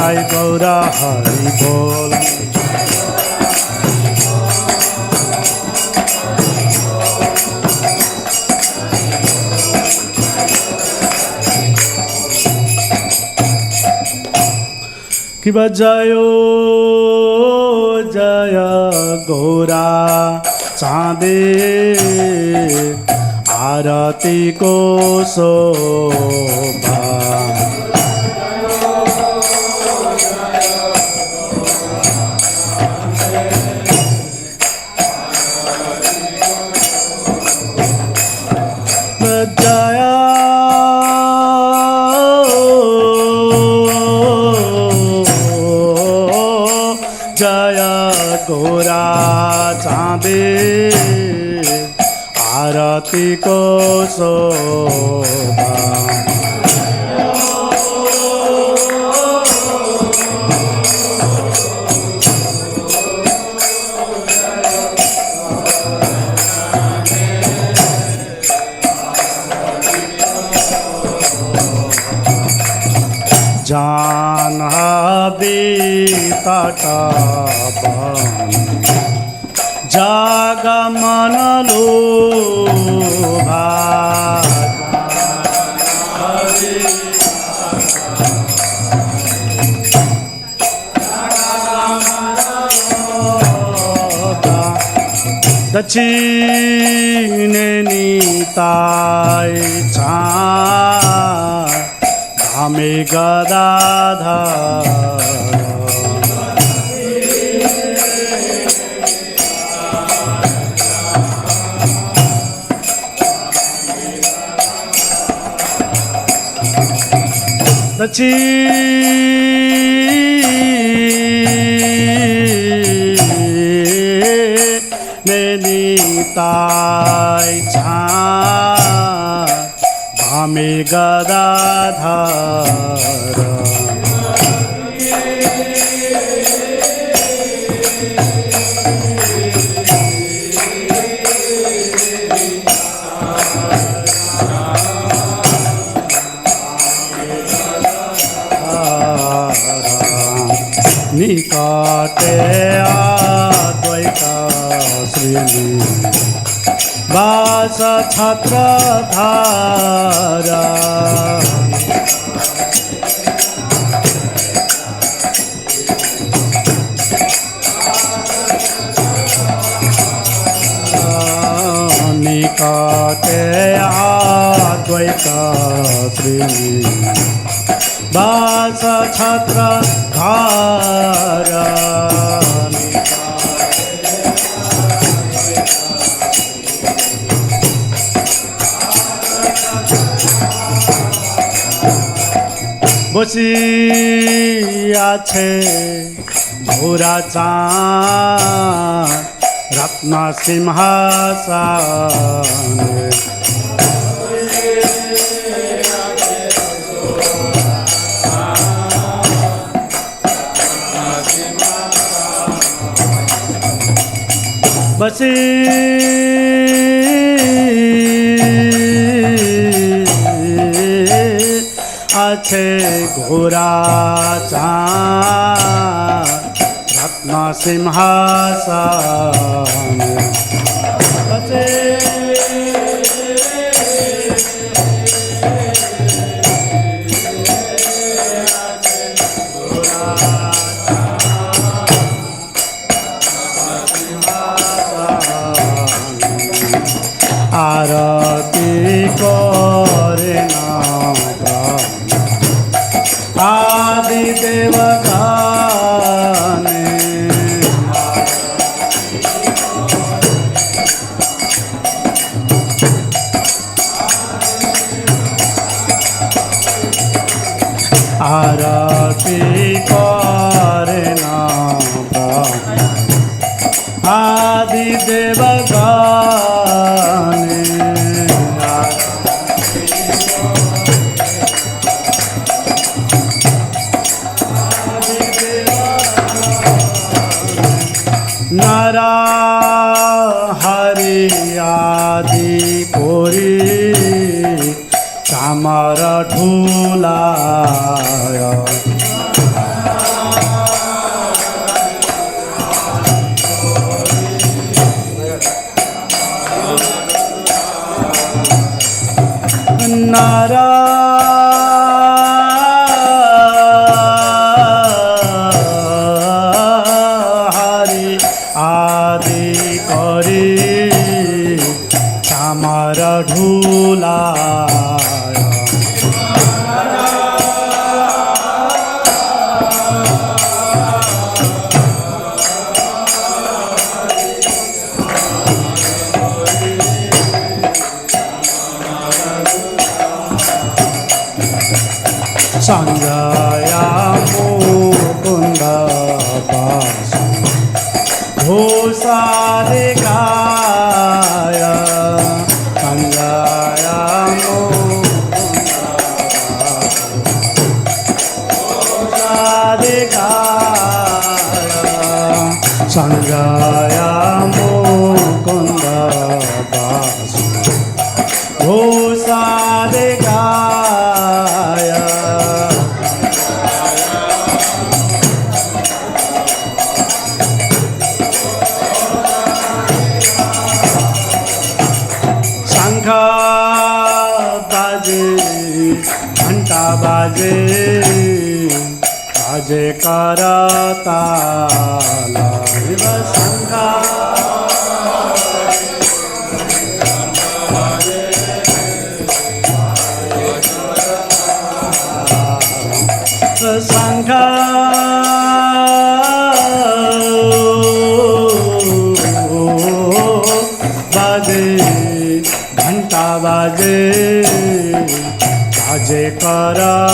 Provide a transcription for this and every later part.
নিতাই গৌরা হরি বল। কিবা জয় জয় গৌরা চাঁদে आरती को शोभा। जया जया गोरा चांदे आरती को शोभा। जाह्नवी तटवन जगमन लोभा। दक्षिणे निताय चाँद धामे गदाधर। दक्षिणे निताय चाँद धामे गदाधर। निकटे अद्वैत श्रेणी वास छत्रधारा। निकटे अद्वैत श्रेणी वास छत्रधारा। বসিয়াছে ঘোরা চাঁদ রত্ন সিংহাসনে। बसी আছে ঘোরা চাঁদ রত্ন সিংহাসনে। বসে आरती करे आदि देवगाने। आरती करे आदि देवगाने। नरा हरि आदि कोरी कामर ढुलाय। Nara Hare Adi Kori Tamara Dhula Sanjaya Mukunda Basa Bhusadikaya Sanjaya Mukunda Bhusadikaya Sanjaya Mukunda Basa Bhusadikaya शंखा बाजे घंटा बाजे बाजे करताला शंखा शंखा बाजे घंटा बाजे बाजे करताला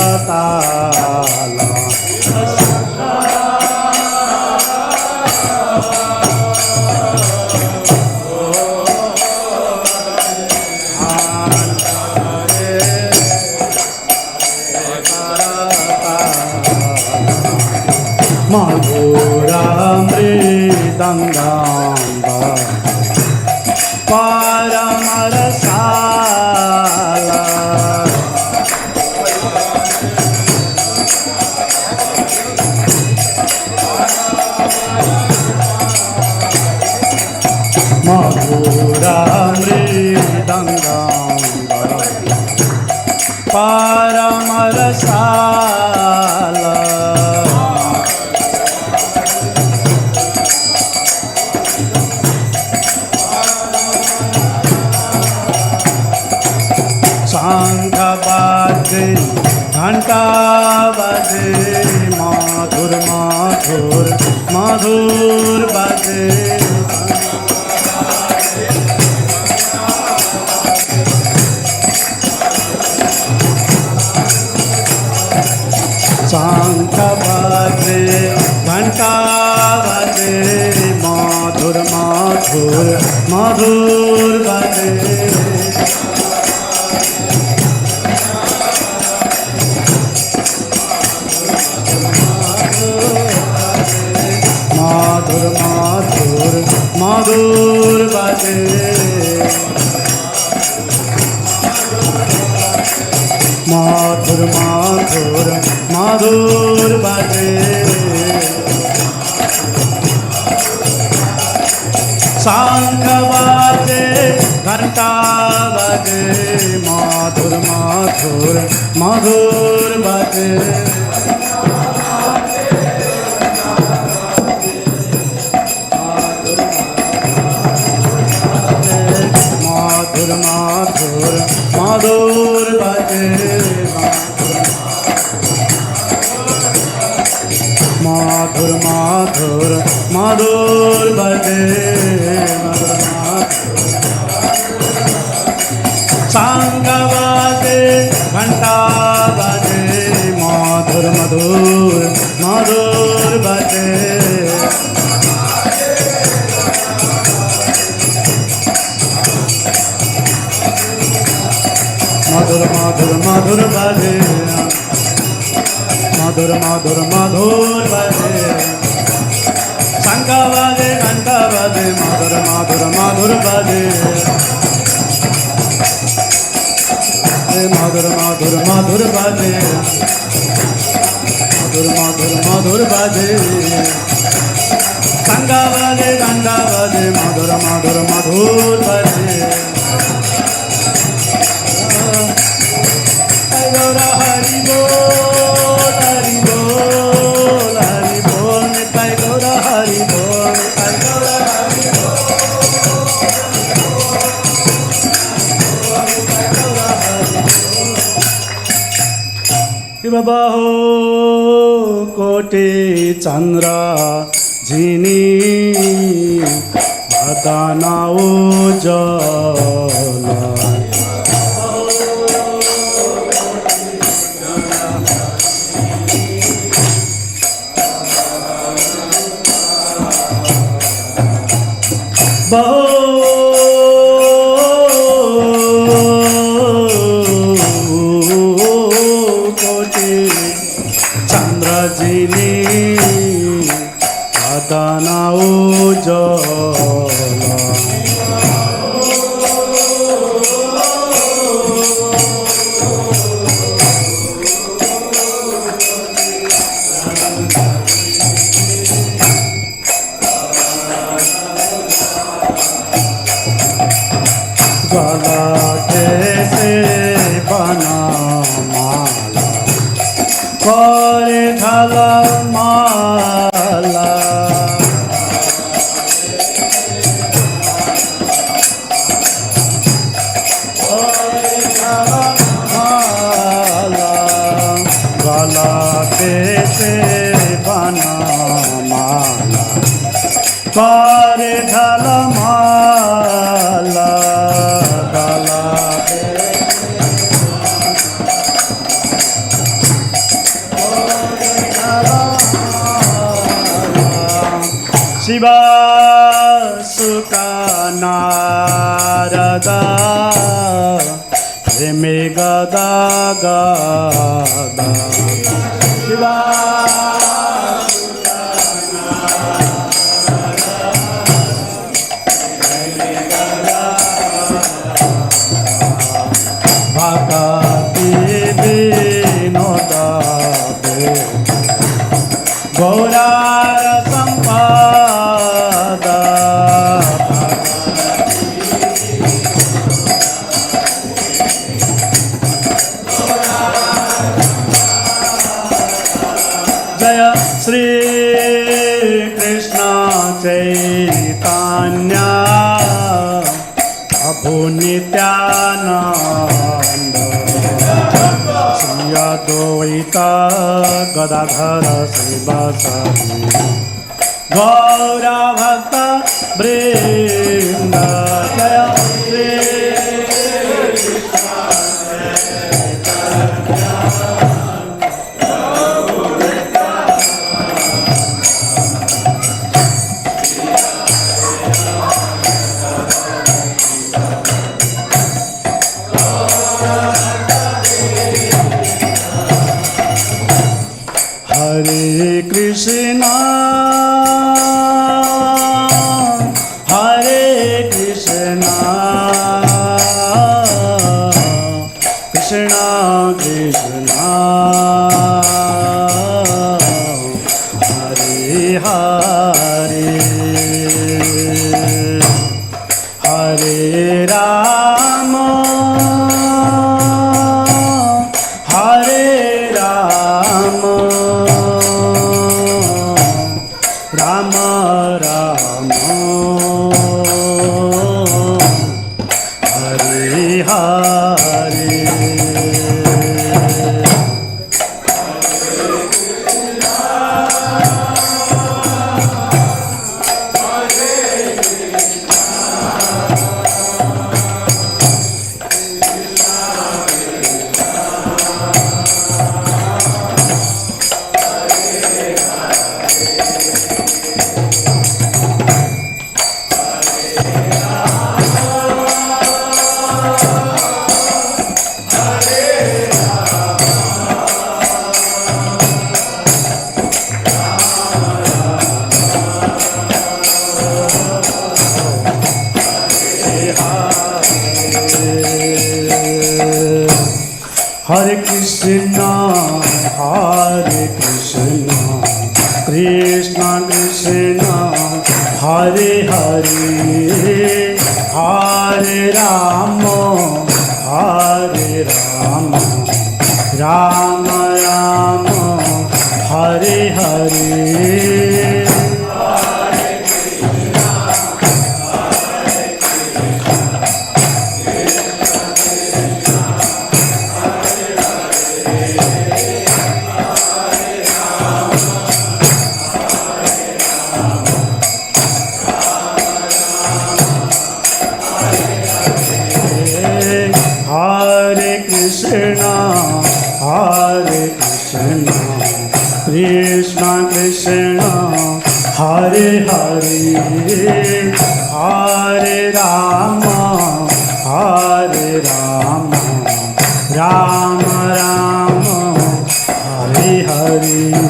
मधुरामृदंगम्ब परमरसाला मधुरामृदंगम्ब परमरसाला शंख बाजे घंटा बाजे मधुर मधुर मधुर बाजे शंख बाजे घंटा बाजे मधुर मधुर मधुर बाजे मधुर मधुर मधुर बाजे मधुर मधुर मधुर बाजे शंख बाजे घंटा बाजे मधुर मधुर मधुर बाजे मधुर मधुर मधुर बाजे मधुर मधुर मधुर बाजे शंख बाजे घंटा बाजे मधुर मधुर मधुर बाजे मधुर मधुर मधुर बाजे मधुर मधुर मधुर बाजे शंख बाजे घंटा बाजे मधुर मधुर मधुर बाजे मधुर मधुर मधुर बाजे मधुर मधुर मधुर बाजे शंख बाजे घंटा बाजे मधुर मधुर मधुर बाजे Gaura Hari Bol, Hari Bol, Hari Bol, Nitai Gaura Hari Bol, Nitai Gaura Hari Bol. Baho Koti Chandra Jini Badana Ujala Baho Chandrajini Adana Ujala Gala kaise bana mala Kore dhala mala Kore dhala mala Gala kaise bana mala Kore dhala mala Gala Shiva Sukha Narada Preme Gada Gada Shiva Sukha Narada Preme Gada Bhakti Vinoda Gaurar Sampada Jaya Shri Krishna Chaitanya Prabhu Nityananda Shri Advaita Gadadhara Srivasadi Gaura Bhakta Vrinda Jaya Shri Krishna Hare Krishna Hare Krishna Krishna Krishna Hare Hare Hare Rama Hare Rama Rama Rama Hare Hare Hare Krishna, Hare Krishna, Krishna Krishna, Hare Hare, Hare Rama, Hare Rama, Rama Rama, Hare Hare. Krishna Krishna, Hare Hare, Hare Rama, Rama Rama, Hare Hare.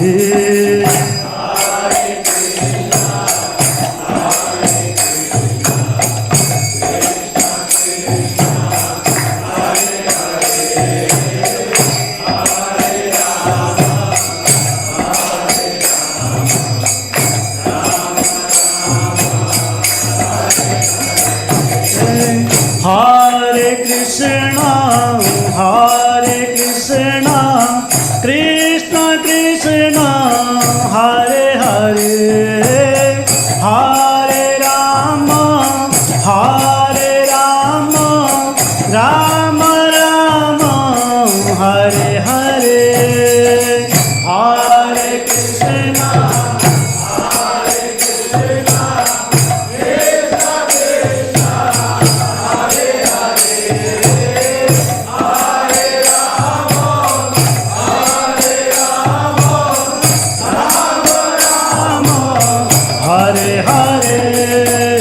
Hare Krishna, Krishna Krishna, Hare Hare, Hare Rama, Rama Rama, Hare Hare, Hare Krishna.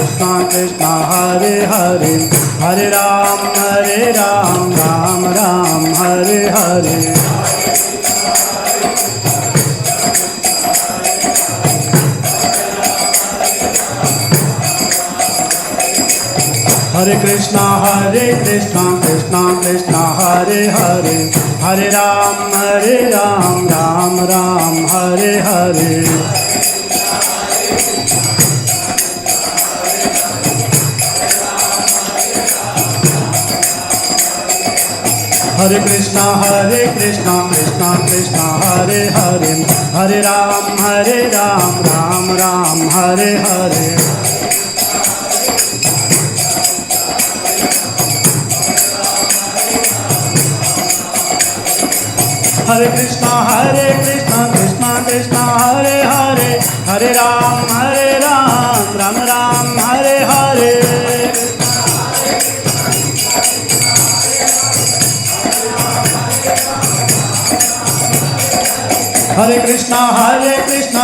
Krishna Krishna, Hare Hare, Hare Rama, Hare Rama, Rama Rama, Hare Hare. Hare Krishna, Krishna Krishna, Hare Hare, Hare Ram, Ram Ram, Hare Hare. Hare Krishna, Krishna Krishna, Hare Hare, Hare Ram, Ram Ram, Hare Hare. Hare Krishna, Krishna Krishna, Hare Hare, Hare Ram, Ram Ram, Hare Hare. Hare Krishna, Krishna Hare Hare, Hare Ram, Ram Ram, Hare Hare. Hare Krishna,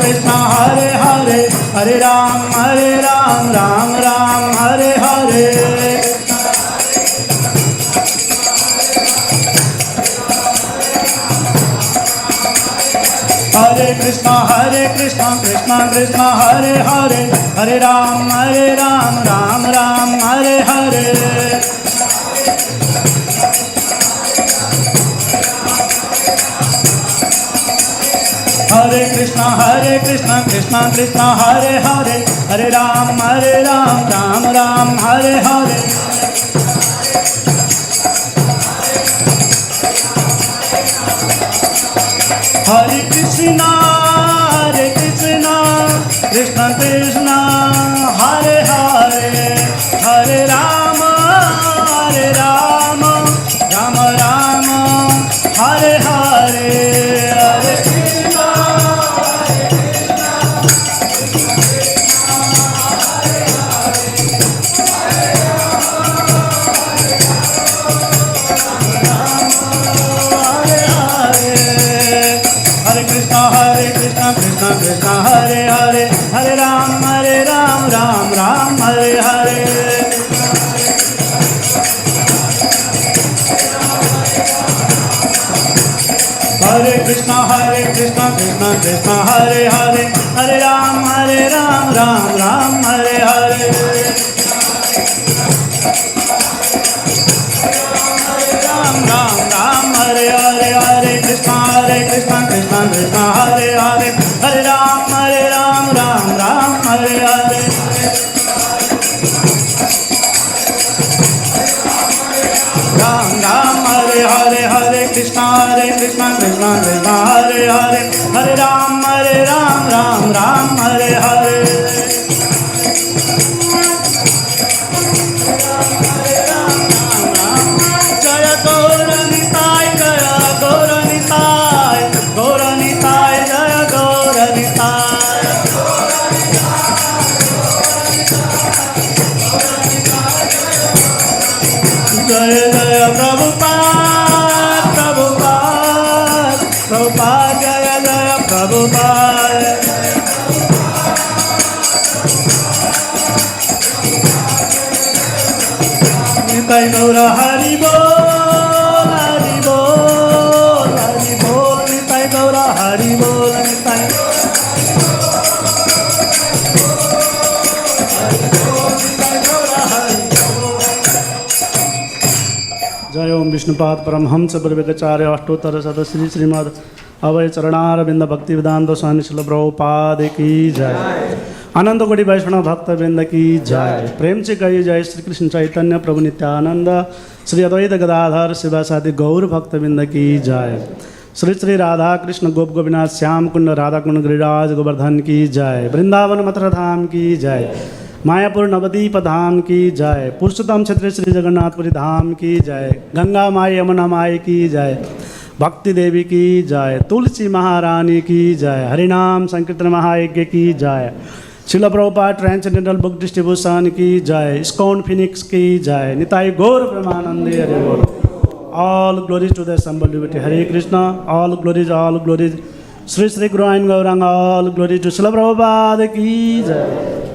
Krishna Hare Hare, Hare Ram, Ram Ram, Hare Hare. Hare Krishna, Krishna Hare Hare, Hare Ram, Ram Ram, Hare Hare. Hare Krishna, Krishna Hare Krishna Krishna Krishna Hare Hare Hare Ram Ram Ram Hare Hare Hare Krishna Krishna Krishna Hare Hare Hare Ram Ram Ram Hare Hare Hare Krishna Krishna Krishna Hare Hare Hare Ram Ram Ram Hare Hare Hare Krishna Krishna Krishna Hare Hare Hare Ram Ram Ram Hare Hare Ram Ram Hare Hare Hare Krishna Krishna Krishna Hare Hare Hare Ram Ram Ram Hare Hare Ram Ram Hare Hare Hare Krishna Krishna Hare Hare Hare Ram Ram Hare Hare Jaya Gauranitai Jaya Gauranitai Gauranitai Jaya Gauranitai Jaya Jaya Prabhupada Prabhupada Prabhupada Jaya Jaya Prabhupada Nitai Gaura Hari Bol Hari Bol Hari Bol Nitai Gaura Hari Bol Nitai जय ओम विष्णुपाद परमहंस परिव्राजकाचार्य अष्टोत्तर सदश्री श्रीमद अभय चरणारविंद भक्ति वेदांत स्वामी श्रील प्रभुपाद की जय आनंद कोटि वैष्णव भक्त वृंद की जय प्रेम से कही जय श्री कृष्ण चैतन्य प्रभु नित्यानंद श्री अद्वैत गदाधर शिवासादि गौर भक्त वृंद की जय श्री श्री राधा कृष्ण गोप गोपीनाथ श्याम कुंड राधा कुंड गिरिराज गोवर्धन की जय वृंदावन मथुरा धाम की जय मायापुर नवदीप धाम की जय पुरुषोत्तम क्षेत्र श्री जगन्नाथपुरी धाम की जय गंगा माई यमुना माई की जय भक्ति देवी की जय तुलसी महारानी की जय हरिनाम संकीर्तन महायज्ञ की जय शिल प्रभुपाद ट्रांसेंडेंटल बुक डिस्ट्रीब्यूशन की जय इस्कॉन फिनिक्स की जय निताई गौर प्रेमानंदे हरे बोल all glories to the assembled devotee Hare Krishna all glories Shri Shri guru and Gaurang all glories to शिल प्रभुपाद की जय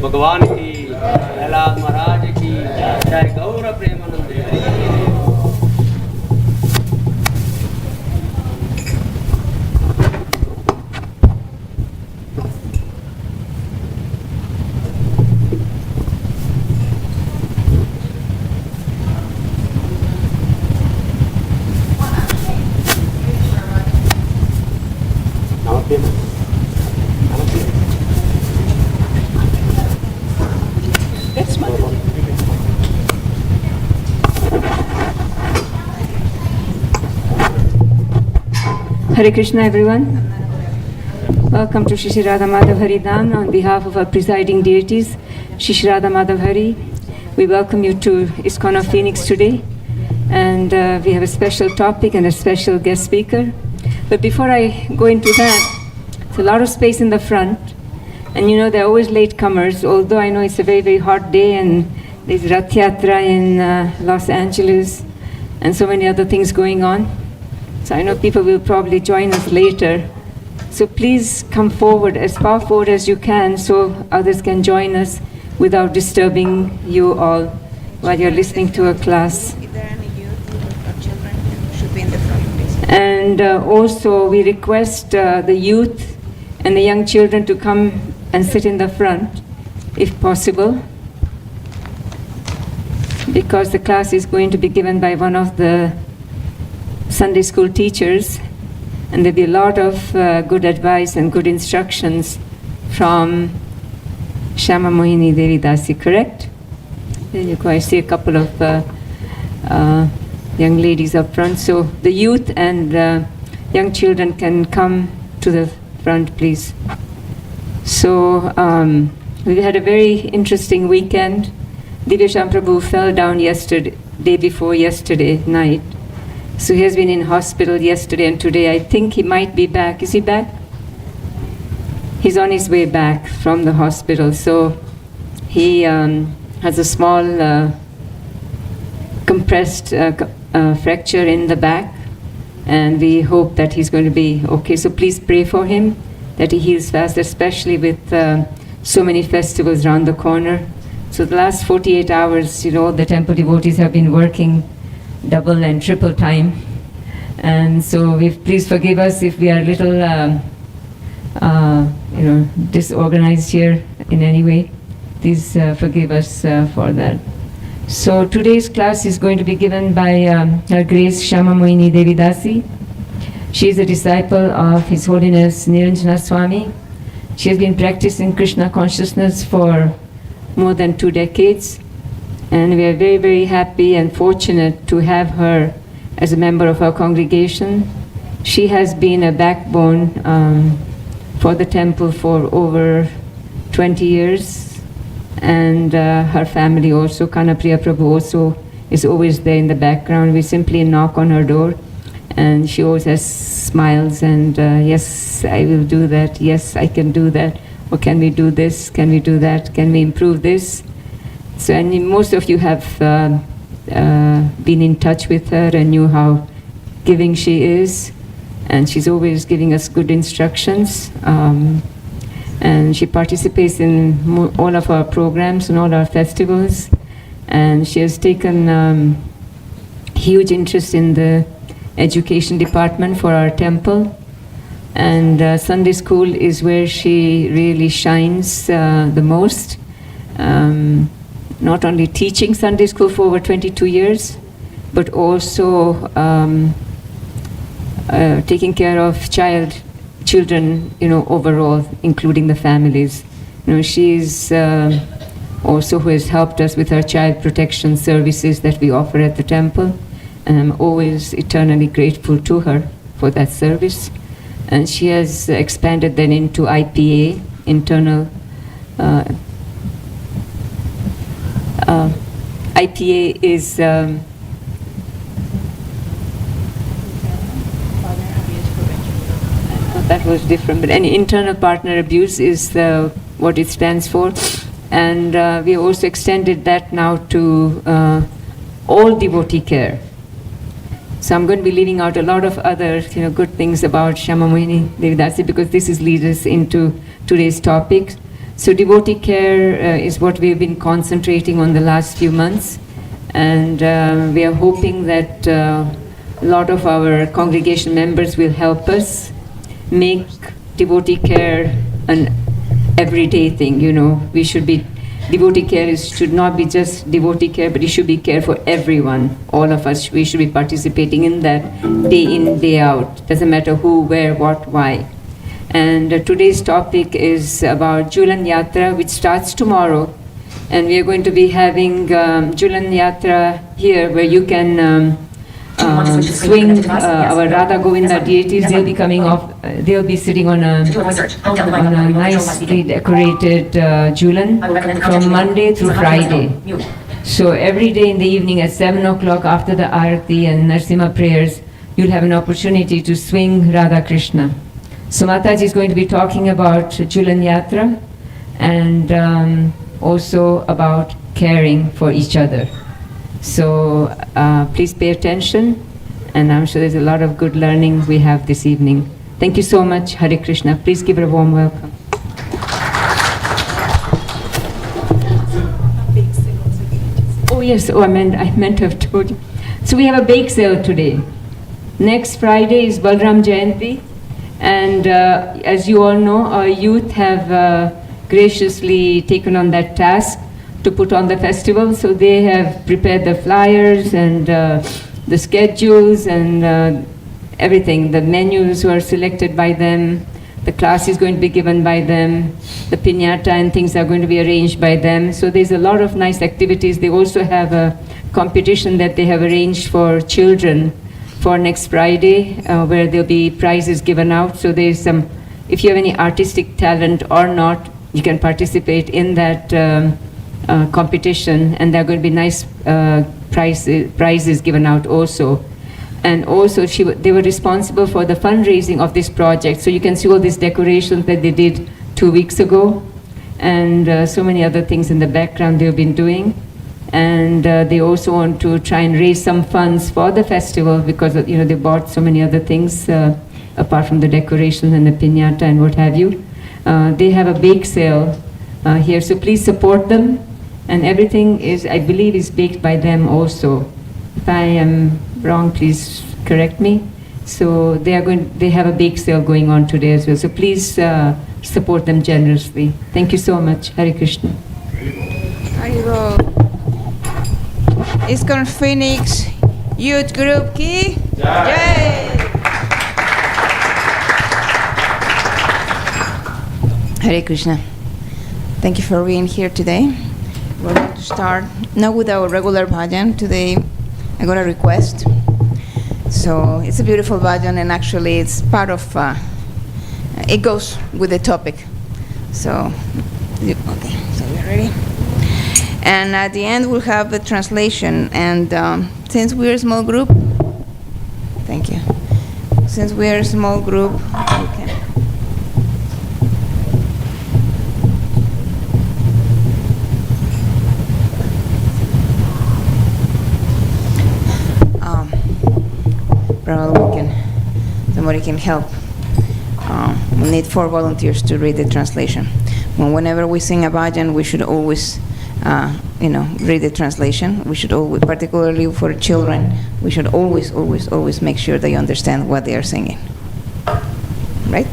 भगवान की, प्रहलाद महाराज की जय, गौर Premanand. Hare Krishna, everyone. Welcome to Shri Radha Madhav Hari Dham. On behalf of our presiding deities, Shri Radha Madhav Hari, we welcome you to ISKCON of Phoenix today. And we have a special topic and a special guest speaker. But before I go into that, there's a lot of space in the front. And you know, they're always latecomers, although I know it's a very, very hot day and there's Rath Yatra in Los Angeles and so many other things going on. So I know people will probably join us later. So please come forward, as far forward as you can, so others can join us without disturbing you all while you're listening to a class. If there are any youth or children, should be in the front, please. And also we request the youth and the young children to come and sit in the front, if possible, because the class is going to be given by one of the Sunday school teachers, and there'll be a lot of good advice and good instructions from Shama Mohini Devi Dasi, correct? There you go, I see a couple of young ladies up front. So the youth and young children can come to the front, please. So we had a very interesting weekend. Divyasham Prabhu fell down day before yesterday night. So he has been in hospital yesterday and today. I think he might be back. Is he back? He's on his way back from the hospital. So he has a small compressed fracture in the back, and we hope that he's going to be okay. So please pray for him, that he heals fast, especially with so many festivals around the corner. So the last 48 hours, the temple devotees have been working double and triple time. And so please forgive us if we are a little, disorganized here in any way. Please forgive us for that. So today's class is going to be given by Her Grace Shama Moini Devidasi. She is a disciple of His Holiness Niranjana Swami. She has been practicing Krishna consciousness for more than 2 decades. And we are very, very happy and fortunate to have her as a member of our congregation. She has been a backbone for the temple for over 20 years. And her family also, Kanapriya Prabhu also is always there in the background. We simply knock on her door and she always has smiles and yes, I will do that, yes, I can do that, or can we do this, can we do that, can we improve this? So, and most of you have been in touch with her and knew how giving she is, and she's always giving us good instructions. And she participates in all of our programs and all our festivals, and she has taken huge interest in the education department for our temple, and Sunday school is where she really shines the most. Not only teaching Sunday school for over 22 years, but also taking care of children, overall, including the families. She's also who has helped us with our child protection services that we offer at the temple. And I'm always eternally grateful to her for that service. And she has expanded then into IPA, internal IPA is that was different, but any internal partner abuse is what it stands for. And we also extended that now to all devotee care. So I'm going to be leaving out a lot of other good things about Shama Moini Devidasi because this leads us into today's topic. So devotee care is what we've been concentrating on the last few months, and we are hoping that a lot of our congregation members will help us make devotee care an everyday thing. We should be, devotee care should not be just devotee care, but it should be care for everyone. All of us, we should be participating in that day in, day out. Doesn't matter who, where, what, why. And today's topic is about Julan Yatra, which starts tomorrow. And we are going to be having Julan Yatra here, where you can swing our Radha Govinda deities. They'll be coming off, they'll be sitting on a nicely decorated Julan from Monday through Friday. So every day in the evening at 7 o'clock after the Arati and Narsimha prayers, you'll have an opportunity to swing Radha Krishna. So Mataji is going to be talking about Julan Yatra and also about caring for each other. So please pay attention, and I'm sure there's a lot of good learning we have this evening. Thank you so much. Hare Krishna. Please give her a warm welcome. Oh yes, I meant to have told you. So we have a bake sale today. Next Friday is Balram Jayanti. And as you all know, our youth have graciously taken on that task to put on the festival. So they have prepared the flyers and the schedules and everything. The menus were selected by them. The class is going to be given by them. The piñata and things are going to be arranged by them. So there's a lot of nice activities. They also have a competition that they have arranged for children for next Friday, where there'll be prizes given out. So there's some, if you have any artistic talent or not, you can participate in that competition, and there are going to be nice prizes given out also. And also they were responsible for the fundraising of this project. So you can see all these decorations that they did 2 weeks ago, and so many other things in the background they've been doing. And they also want to try and raise some funds for the festival because they bought so many other things apart from the decorations and the piñata and what have you. They have a bake sale here, so please support them. and everything is, I believe, is baked by them also. If I am wrong, please correct me. So they have a bake sale going on today as well. So please support them generously. Thank you so much. Hare Krishna. Haribo. ISKCON Phoenix Youth Group ki Jai. Hare Krishna. Thank you for being here today. We're going to start not with our regular bhajan. Today I got a request. So it's a beautiful bhajan, and actually it's part of, it goes with the topic. So, okay, so we're ready. And at the end we'll have a translation. And since we're a small group, thank you. Since we're a small group, we can. Probably somebody can help. We need 4 volunteers to read the translation. Whenever we sing a bhajan, we should always, read the translation. We should always, particularly for children, we should always make sure they understand what they are singing. Right?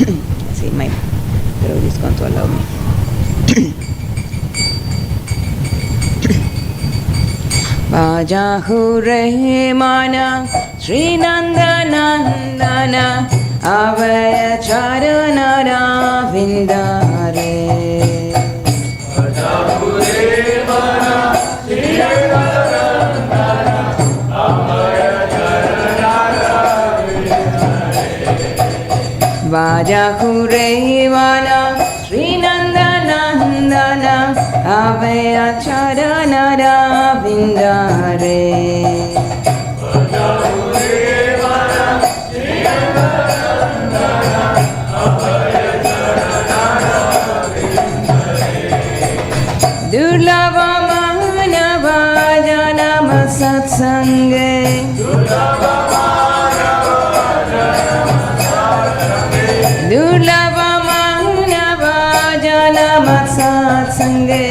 Let's see, my throat is going to allow me. Vajahure mana Sri Nandanandana Avaya Charanara Vindare. Vajahure mana Sri Nandanandana Avaya Charanara Vindare. Vajahure mana Sri Nandanandana Avaya Charanara Vindare. Durlava manava janama satsange. Durlava manava janama satsange.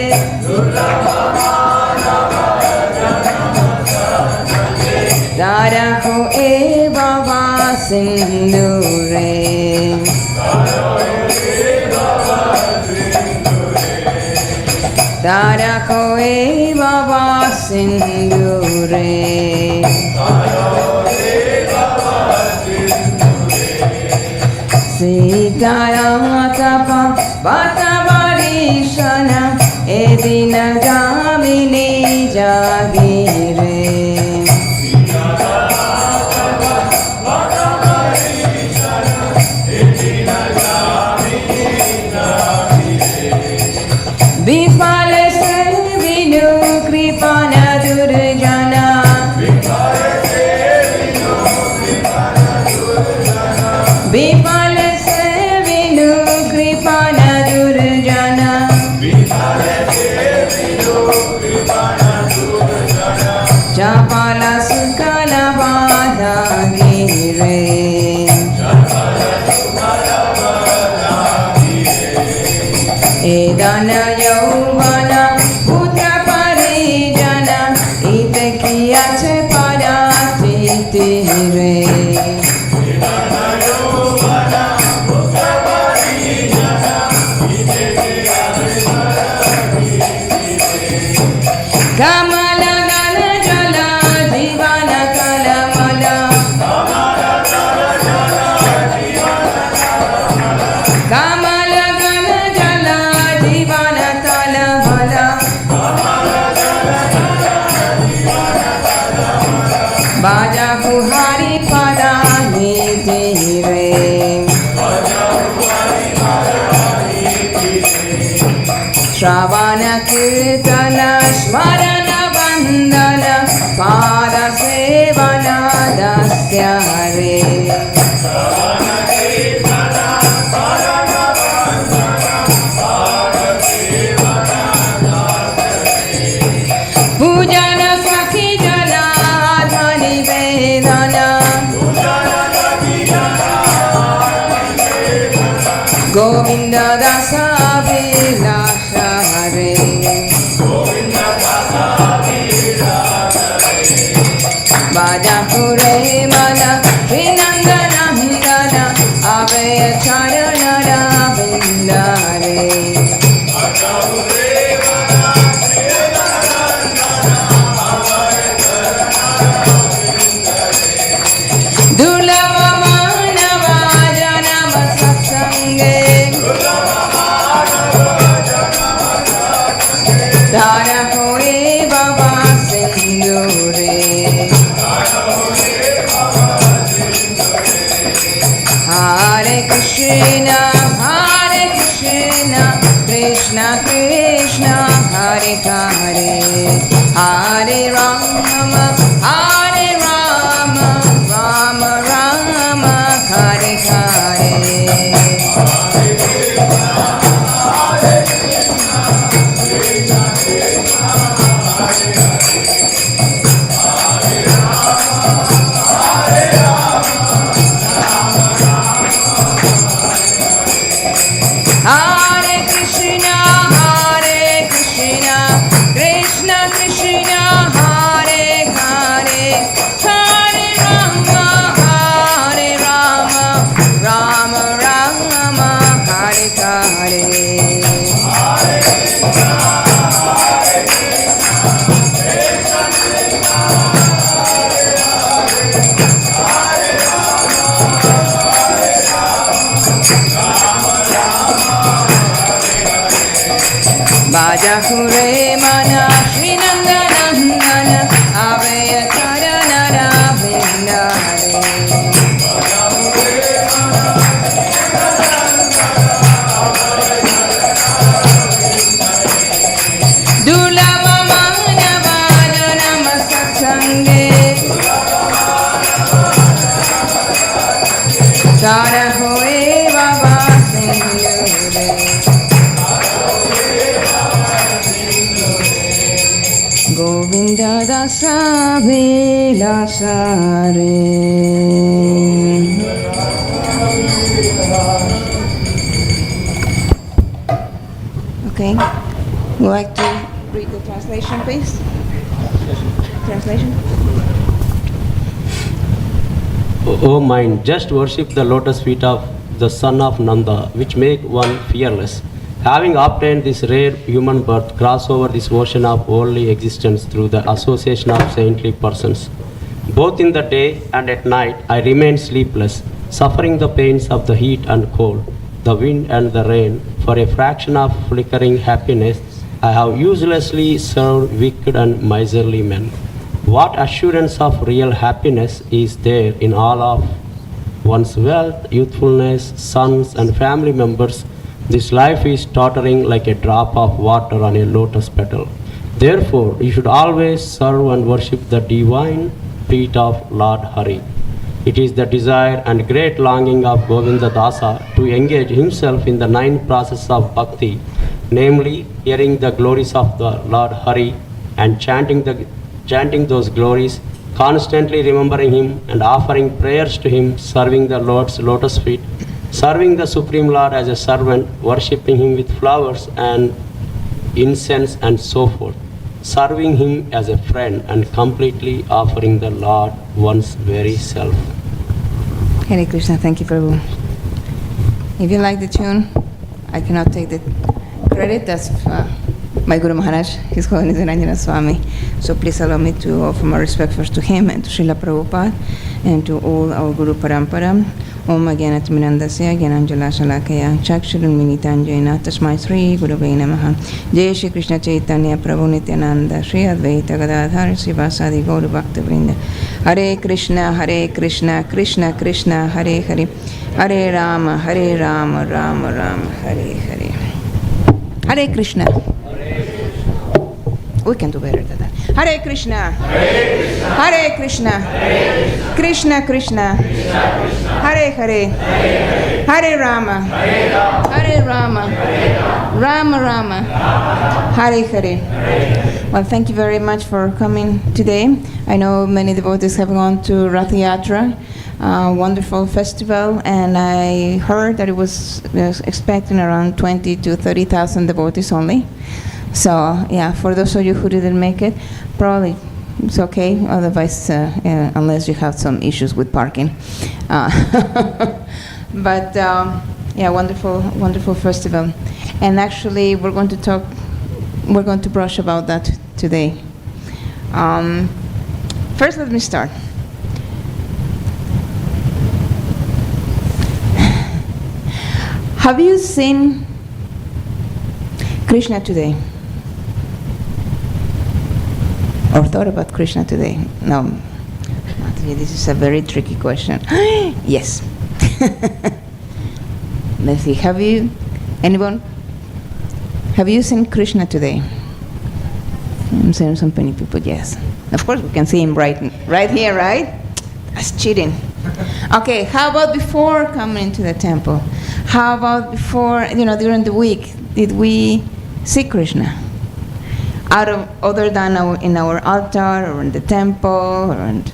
Daraho eva vasindure. Daraho eva vasindure. Sitaratapa Bhatavarishana Edina Gamini Jagire. Bifale se vinu kripana durjana. Bifale se vinu kripana durjana. Chapala sukala vada gire. Edana yauvana putra parijana itekiya se parati tire. Edana yauvana putra parijana itekiya se parati tire. Kamala gana jala divana kalamala. Kamala gana jala divana kalamala. Kamala gana jala divana kalamala. Kamala gana jala divana kalamala. Baja Hari pada nitire. Baja Hari pada nitire. Shravana kirtana smarana vandana pada sevana dasyare. Shravana kirtana smarana vandana pada sevana dasyare. Pujana sakhi jala dhani vedana. Pujana sakhi jala dhani vedana. Govinda dasa Bajapure mana Vinandana Hindana Avaya Charanara Vindare Dulava Manava Janama Satsange Dara Hore Baba Sindure Hare Krishna, Krishna Krishna, Hare Hare, Hare Rama, Rama Rama, Hare Hare. Hare Krishna, Krishna Krishna, Hare Hare, Hare Rama, Rama Rama, Hare Hare. Bajapure mana Srinandana Nana Avaya Charanara Vindare Dulava Manava Janama Satsange Tara Hoe Baba Sindure Govinda Dasa Vilasare. Okay, would like to read the translation, please? Translation? O mind, just worship the lotus feet of the son of Nanda, which make one fearless. Having obtained this rare human birth, cross over this ocean of worldly existence through the association of saintly persons. Both in the day and at night, I remain sleepless, suffering the pains of the heat and cold, the wind and the rain. For a fraction of flickering happiness, I have uselessly served wicked and miserly men. What assurance of real happiness is there in all of one's wealth, youthfulness, sons, and family members? This life is tottering like a drop of water on a lotus petal. Therefore, you should always serve and worship the divine feet of Lord Hare. It is the desire and great longing of Govinda Dasa to engage himself in the 9 processes of bhakti, namely hearing the glories of the Lord Hare and chanting those glories, constantly remembering him and offering prayers to him, serving the Lord's lotus feet, serving the Supreme Lord as a servant, worshipping him with flowers and incense and so forth, serving him as a friend and completely offering the Lord one's very self. Hare Krishna, thank you, Prabhu. If you like the tune, I cannot take the credit. That's my Guru Maharaj, His Holiness Niranjana Swami. So please allow me to offer my respect first to him and to Srila Prabhupada and to all our Guru Parampara. Om Gyanatmirandasya Gyananjala Shalakaya Chakshurunminitanjayana Tasmai Sri Gurave Namaha. Jai Shri Krishna Chaitanya Prabhu Nityananda Shri Advaita Gadadhar Srivasadi Gaura Bhakta Vrinda. Hare Krishna, Krishna Krishna, Hare Hare, Hare Rama, Rama Rama, Hare Hare. Hare Krishna. We can do better than that. Hare Krishna, Hare Krishna, Krishna Krishna, Hare Hare, Hare Rama, Rama Rama, Hare Hare. Well, thank you very much for coming today. I know many devotees have gone to Rath Yatra, wonderful festival, and I heard that it was expecting around 20 to 30,000 devotees only. So yeah, for those of you who didn't make it, probably it's okay. Otherwise, unless you have some issues with parking. But yeah, wonderful, wonderful festival. And actually, we're going to brush about that today. First, let me start. Have you seen Krishna today? Or thought about Krishna today? No. This is a very tricky question. Yes. Let's see. Have you seen Krishna today? I'm saying so many people, yes. Of course, we can see him right here, right? That's cheating. Okay, how about before coming into the temple? How about before, during the week, did we see Krishna? Other than in our altar or in the temple or in,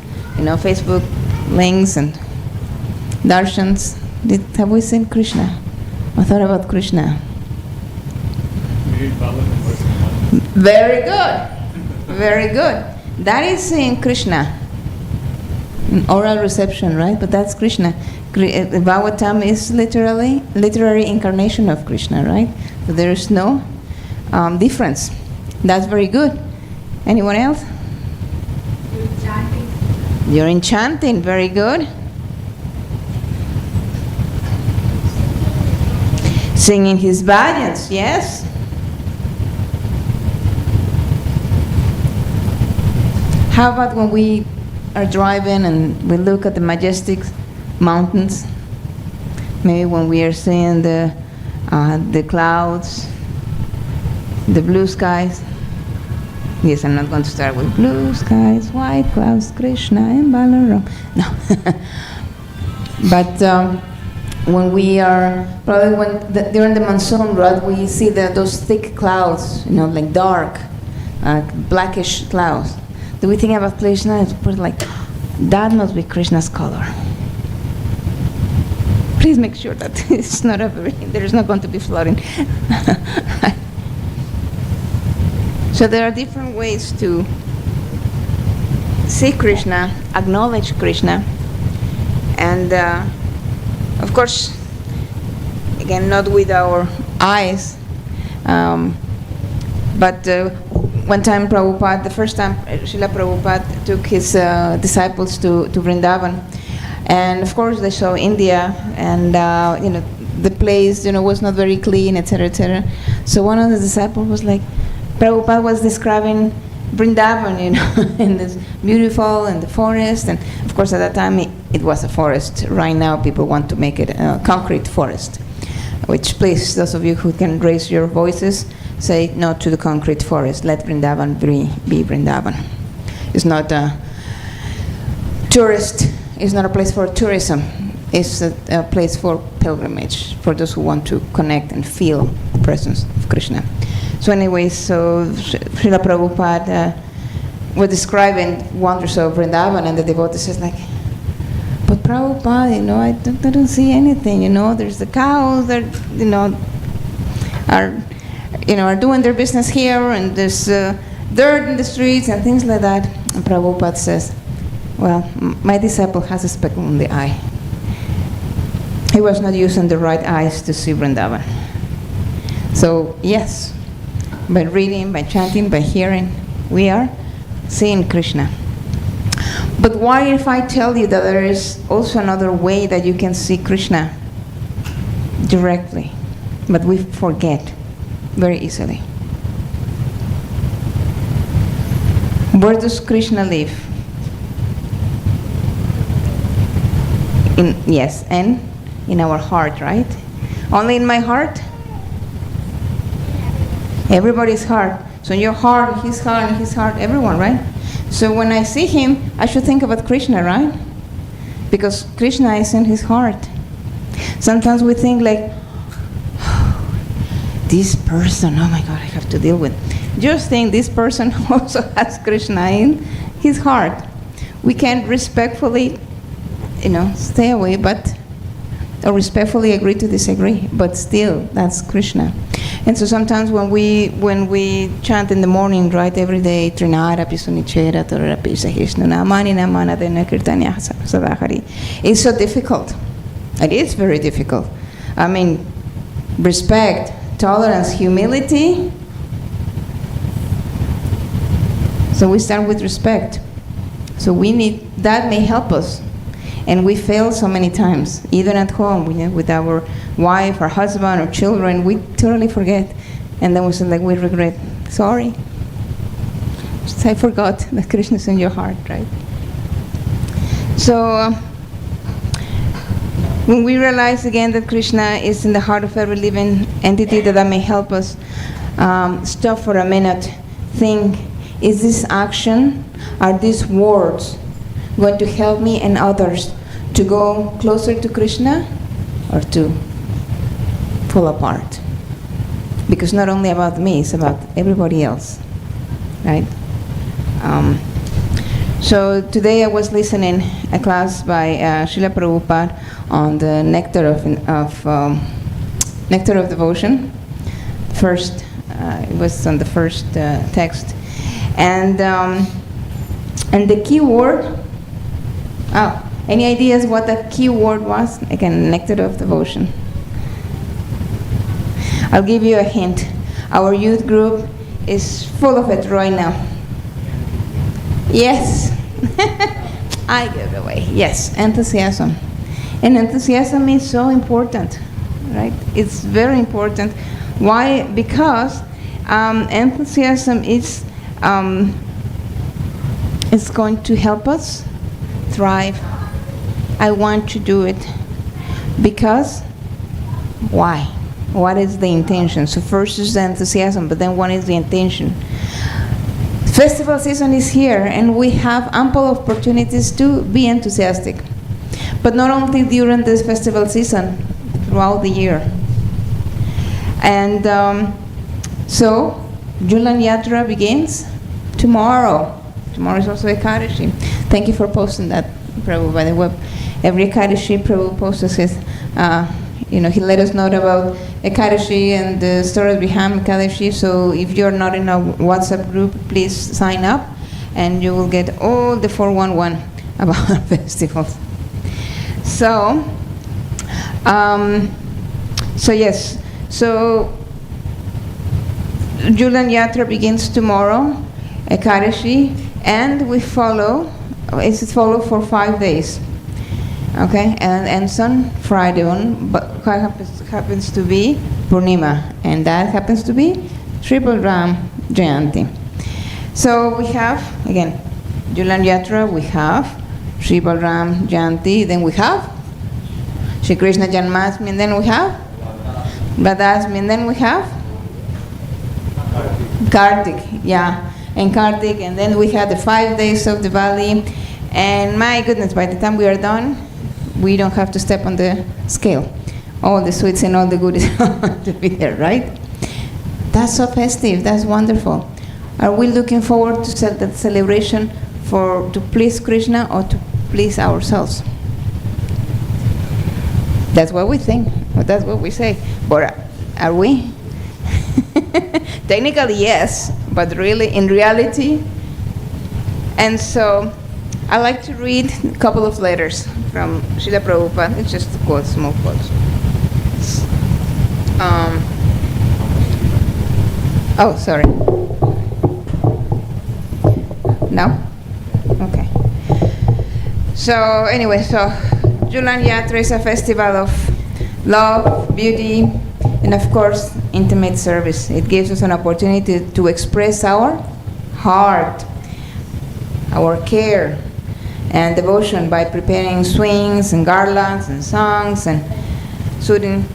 Facebook links and darshans, have we seen Krishna? Or thought about Krishna? Very good. Very good. That is seeing Krishna. Oral reception, right? But that's Krishna. Bhagavatam is literary incarnation of Krishna, right? So there is no difference. That's very good. Anyone else? You're in chanting. Very good. Singing his bhajans, yes. How about when we are driving and we look at the majestic mountains? Maybe when we are seeing the clouds, the blue skies. Yes, I'm not going to start with blue skies, white clouds, Krishna and Balaram. No. But when we are, probably during the monsoon, right, we see those thick clouds, like dark, blackish clouds. Do we think about Krishna? It's pretty like, that must be Krishna's color. Please make sure that it's not there is not going to be flooding. So there are different ways to see Krishna, acknowledge Krishna, and of course, again, not with our eyes, but one time the first time Srila Prabhupada took his disciples to Vrindavan, and of course they saw India, and the place was not very clean, etc., etc. So one of the disciples was like, Prabhupada was describing Vrindavan, in this beautiful, and the forest, and of course at that time it was a forest. Right now people want to make it a concrete forest, which please, those of you who can raise your voices, say no to the concrete forest. Let Vrindavan be Vrindavan. It's not a tourist, it's not a place for tourism. It's a place for pilgrimage, for those who want to connect and feel the presence of Krishna. So anyway, Srila Prabhupada was describing wonders of Vrindavan, and the devotee says like, but Prabhupada, I don't see anything, there's the cows that, are doing their business here, and there's dirt in the streets and things like that. And Prabhupada says, well, my disciple has a speck on the eye. He was not using the right eyes to see Vrindavan. So yes, by reading, by chanting, by hearing, we are seeing Krishna. But what if I tell you that there is also another way that you can see Krishna directly, but we forget very easily? Where does Krishna live? In our heart, right? Only in my heart? Everybody's heart. So in your heart, his heart, everyone, right? So when I see him, I should think about Krishna, right? Because Krishna is in his heart. Sometimes we think like, this person, oh my God, I have to deal with. Just think this person also has Krishna in his heart. We can respectfully, stay away, or respectfully agree to disagree, but still, that's Krishna. And so sometimes when we chant in the morning, right, every day, Trinara Pisunichera, Tora Pisahishnu, Namani Namana Dena Kirtanya Sadahari, it's so difficult. It is very difficult. I mean, respect, tolerance, humility. So we start with respect. So we need, that may help us. And we fail so many times, even at home, with our wife, our husband, or children, we totally forget. And then we say, like, we regret. Sorry. Just, I forgot that Krishna is in your heart, right? So, when we realize again that Krishna is in the heart of every living entity, that may help us stop for a minute, think, is this action, are these words going to help me and others to go closer to Krishna or to fall apart? Because not only about me, it's about everybody else, right? So today I was listening a class by Srila Prabhupada on the nectar of devotion. First, it was on the first text, and the key word. Oh, any ideas what the key word was? Again, nectar of devotion. I'll give you a hint. Our youth group is full of it right now. Yes. I give it away. Yes, enthusiasm. And enthusiasm is so important, right? It's very important. Why? Because enthusiasm is it's going to help us thrive. I want to do it because why? What is the intention? So first is the enthusiasm, but then what is the intention? Festival season is here, and we have ample opportunities to be enthusiastic. But not only during this festival season, throughout the year. And so, Julan Yatra begins tomorrow. Tomorrow is also Ekadashi. Thank you for posting that, Prabhu, by the web. Every Ekadashi, Prabhu posts his, he let us know about Ekadashi and the stories behind Ekadashi. So if you're not in a WhatsApp group, please sign up, and you will get all the 411 about festivals. So, yes. So Julan Yatra begins tomorrow, Ekadashi, and we follow. It's followed for 5 days. Okay, and some Friday one, but happens to be Purnima, and that happens to be Triple Ram Jayanti. So we have, again, Julan Yatra, we have Sri Balram Jayanti, then we have Shri Krishna Janmashtami, and then we have Radhashtami, and then we have Kartik, and Kartik, and then we have the 5 days of Diwali, and my goodness, by the time we are done, we don't have to step on the scale. All the sweets and all the goodies to be there, right? That's so festive, that's wonderful. Are we looking forward to that celebration to please Krishna or to please ourselves? That's what we think, or that's what we say. But are we? Technically, yes, but really, in reality. And so, I like to read a couple of letters from Srila Prabhupada. It's just quotes, small quotes. Oh, sorry. No? Okay. So anyway, Julan Yatra is a festival of love, beauty, and of course, intimate service. It gives us an opportunity to express our heart, our care, and devotion by preparing swings and garlands and songs and soothing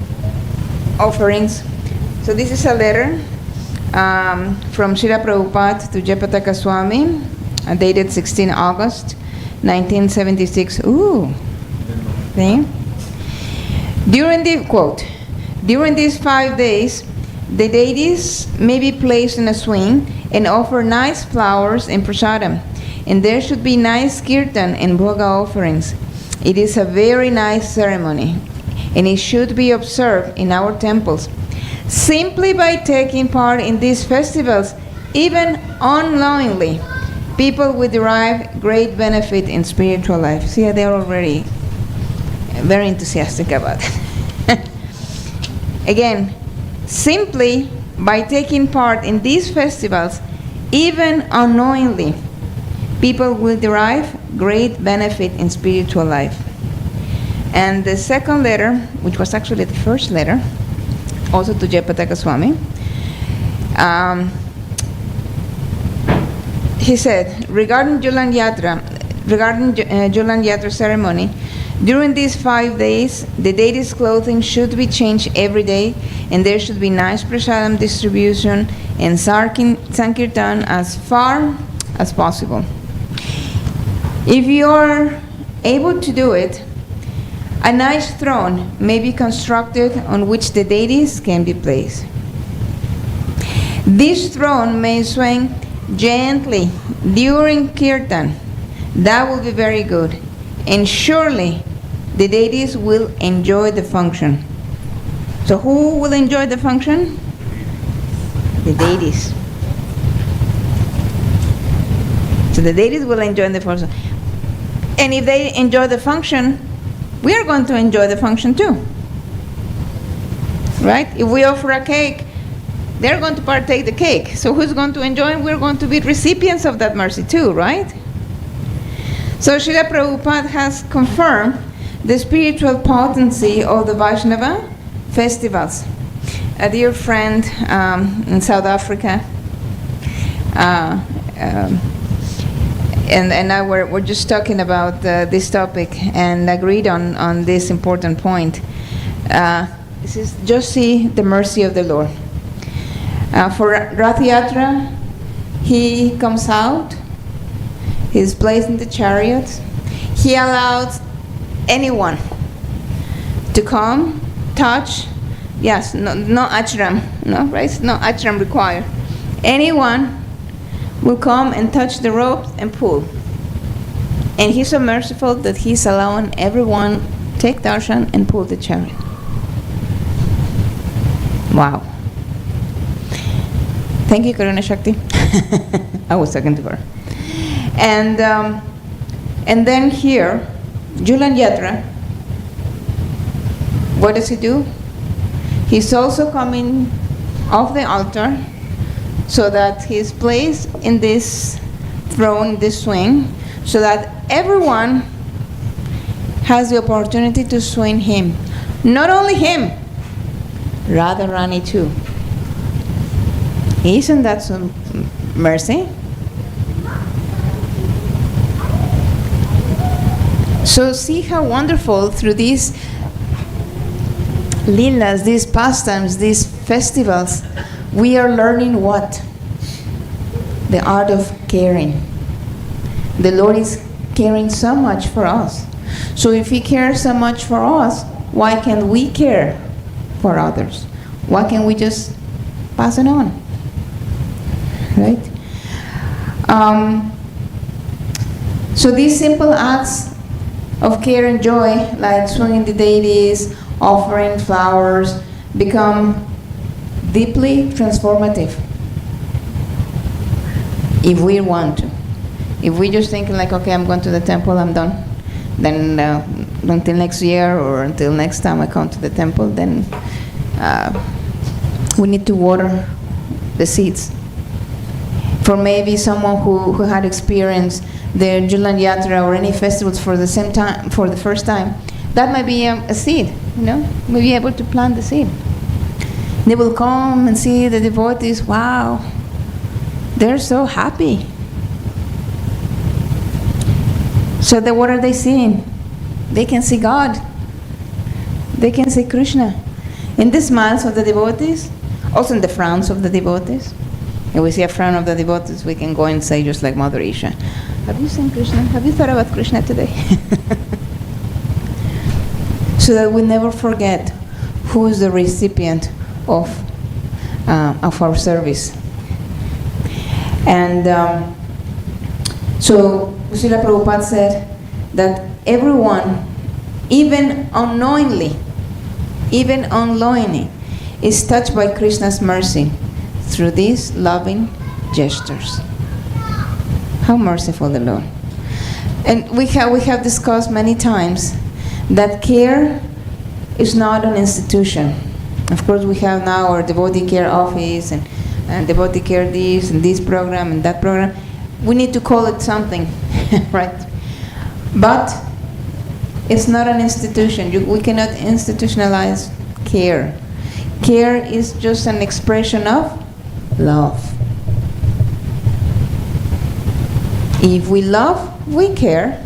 offerings. So this is a letter from Srila Prabhupada to Jayapataka Swami, dated 16 August 1976. Ooh. See? During these 5 days, the deities may be placed in a swing and offer nice flowers and prasadam. And there should be nice kirtan and bhoga offerings. It is a very nice ceremony, and it should be observed in our temples. Simply by taking part in these festivals, even unknowingly, people will derive great benefit in spiritual life. See, they're already very enthusiastic about it. Again, simply by taking part in these festivals, even unknowingly, people will derive great benefit in spiritual life. And the second letter, which was actually the first letter, also to Jayapataka Swami, he said, regarding Julan Yatra ceremony, during these 5 days, the deity's clothing should be changed every day, and there should be nice prasadam distribution and Sankirtan as far as possible. If you are able to do it, a nice throne may be constructed on which the deities can be placed. This throne may swing gently during kirtan. That will be very good. And surely the deities will enjoy the function. So who will enjoy the function? The deities. So the deities will enjoy the function. And if they enjoy the function, we are going to enjoy the function too. Right? If we offer a cake, they're going to partake the cake. So who's going to enjoy it? We're going to be recipients of that mercy too, right? So Srila Prabhupada has confirmed the spiritual potency of the Vaishnava festivals. A dear friend in South Africa and I were just talking about this topic and agreed on this important point. This is just see the mercy of the Lord. For Rath Yatra, he comes out, he's placed in the chariot, he allows anyone to come, touch, yes, no ashram, no, right? No ashram required. Anyone will come and touch the ropes and pull. And he's so merciful that he's allowing everyone take darshan and pull the chariot. Wow. Thank you, Karuna Shakti. I was talking to her. And then here, Julan Yatra, what does he do? He's also coming off the altar so that he's placed in this throne, this swing, so that everyone has the opportunity to swing him. Not only him, Radharani too. Isn't that some mercy? So see how wonderful through these leelas, these pastimes, these festivals, we are learning what? The art of caring. The Lord is caring so much for us. So if He cares so much for us, why can't we care for others? Why can't we just pass it on? Right? So these simple acts of care and joy, like swinging the deities, offering flowers, become deeply transformative if we want to. If we just think like, okay, I'm going to the temple, I'm done, then until next year or until next time I come to the temple, then we need to water the seeds. For maybe someone who had experienced the Julan Yatra or any festivals for the same time, for the first time, that might be a seed, you know, we'll be able to plant the seed. They will come and see the devotees, wow, they're so happy. So what are they seeing? They can see God. They can see Krishna in the smiles of the devotees, also in the frowns of the devotees. If we see a frown of the devotees, we can go and say just like Mother Isha, have you seen Krishna? Have you thought about Krishna today? So that we never forget who is the recipient of our service. And so Srila Prabhupada said that everyone, even unknowingly, is touched by Krishna's mercy through these loving gestures. How merciful the Lord. And we have discussed many times that care is not an institution. Of course, we have now our devotee care office and devotee care this and this program and that program. We need to call it something, right? But it's not an institution. We cannot institutionalize care. Care is just an expression of love. If we love, we care.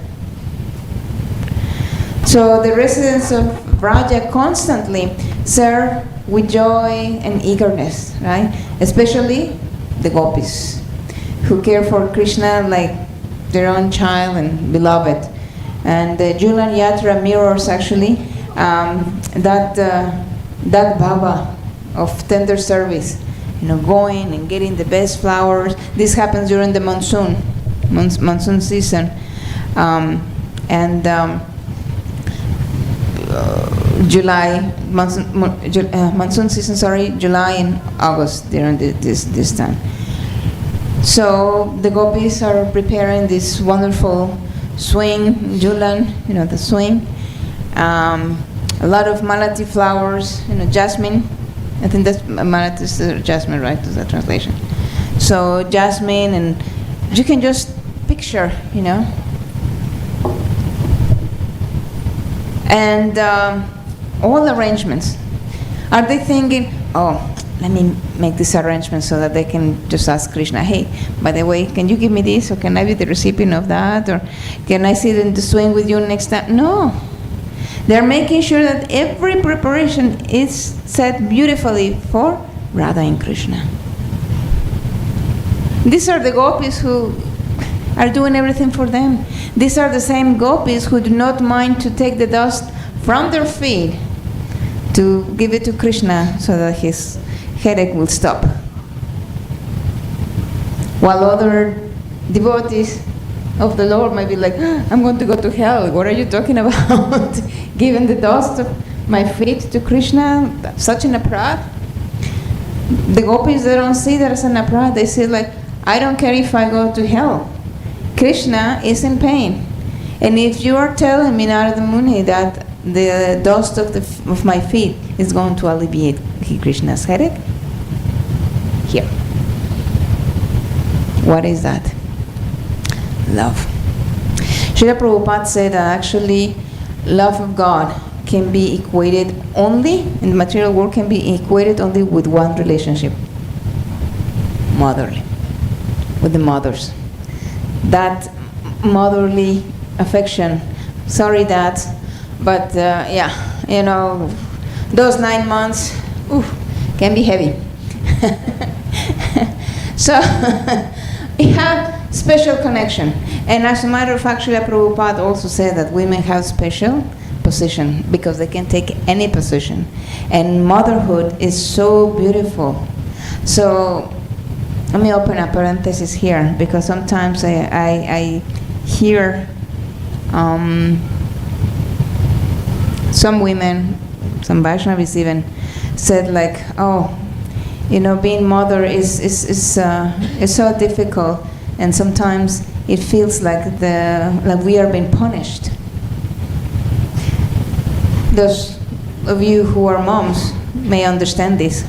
So the residents of Vraja constantly serve with joy and eagerness, right? Especially the gopis, who care for Krishna like their own child and beloved. And the Julan Yatra mirrors actually that bhava of tender service, going and getting the best flowers. This happens during the monsoon season, monsoon season. July and August during this time. So the gopis are preparing this wonderful swing, Julan, the swing. A lot of malati flowers, jasmine. I think that's malati is jasmine, right? Is that translation? So jasmine, and you can just picture, and all arrangements. Are they thinking, oh, let me make this arrangement so that they can just ask Krishna, hey, by the way, can you give me this, or can I be the recipient of that, or can I sit in the swing with you next time? No. They're making sure that every preparation is set beautifully for Radha and Krishna. These are the gopis who are doing everything for them. These are the same gopis who do not mind to take the dust from their feet to give it to Krishna so that his headache will stop. While other devotees of the Lord might be like, I'm going to go to hell. What are you talking about? Giving the dust of my feet to Krishna? That's such an aparad. The gopis, they don't see that as an aparad. They see like, I don't care if I go to hell. Krishna is in pain. And if you are telling me, Narada Muni, that the dust of my feet is going to alleviate Krishna's headache, here. What is that? Love. Srila Prabhupada said that actually love of God can be equated only, in the material world, can be equated only with one relationship. Motherly. With the mothers. That motherly affection. Sorry, Dad, but those 9 months, can be heavy. So, we have special connection. And as a matter of fact, Srila Prabhupada also said that women have special position because they can take any position. And motherhood is so beautiful. So, let me open a parenthesis here, because sometimes I hear some women, some Vaishnavis even, said like, being mother is so difficult, and sometimes it feels like we are being punished. Those of you who are moms may understand this.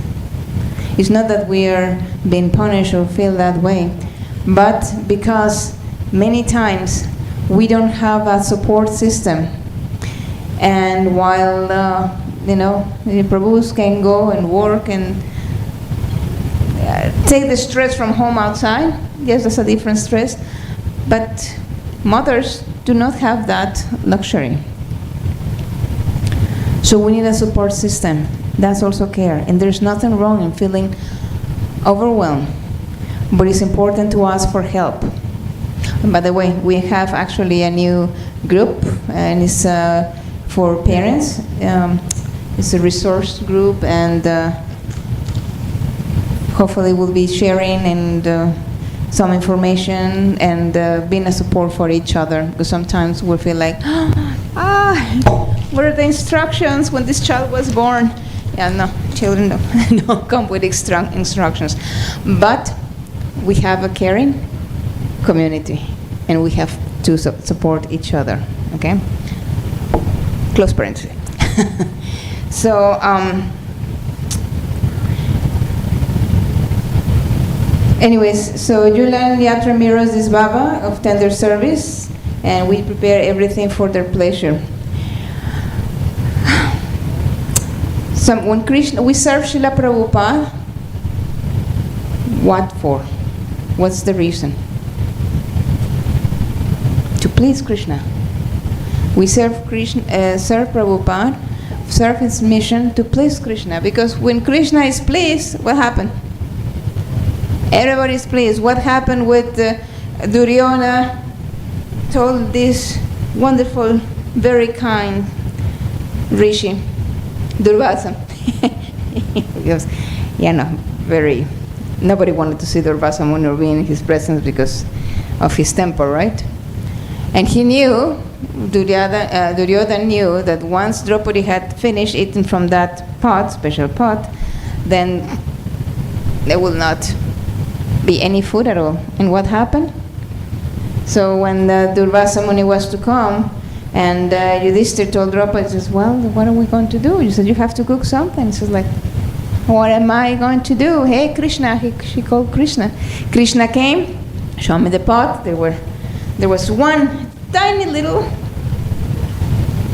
It's not that we are being punished or feel that way, but because many times we don't have a support system. And while, the Prabhus can go and work and take the stress from home outside, yes, that's a different stress, but mothers do not have that luxury. So we need a support system. That's also care. And there's nothing wrong in feeling overwhelmed, but it's important to ask for help. And by the way, we have actually a new group, and it's for parents. It's a resource group, and hopefully we'll be sharing and some information and being a support for each other, because sometimes we feel like, what are the instructions when this child was born? Yeah, no, children don't come with instructions. But we have a caring community, and we have to support each other, okay? Close parenthesis. So, anyways, so Julian Yatra mirrors this Baba of tender service, and we prepare everything for their pleasure. So when we serve Srila Prabhupada, what for? What's the reason? To please Krishna. We serve Krishna, serve Prabhupada, serve his mission to please Krishna. Because when Krishna is pleased, what happened? Everybody is pleased. What happened with Duryodhana? Told this wonderful, very kind rishi, Durvasa. Because, nobody wanted to see Durvasa Muni be in his presence because of his temper, right? And he knew, Duryodhana knew that once Draupadi had finished eating from that pot, special pot, then there will not be any food at all. And what happened? So when the Durvasa Muni was to come, and Yudhishthira told Draupadi, he says, well, what are we going to do? He said, you have to cook something. She says, like, what am I going to do? Hey, Krishna, she called Krishna. Krishna came, showed me the pot. There was one tiny little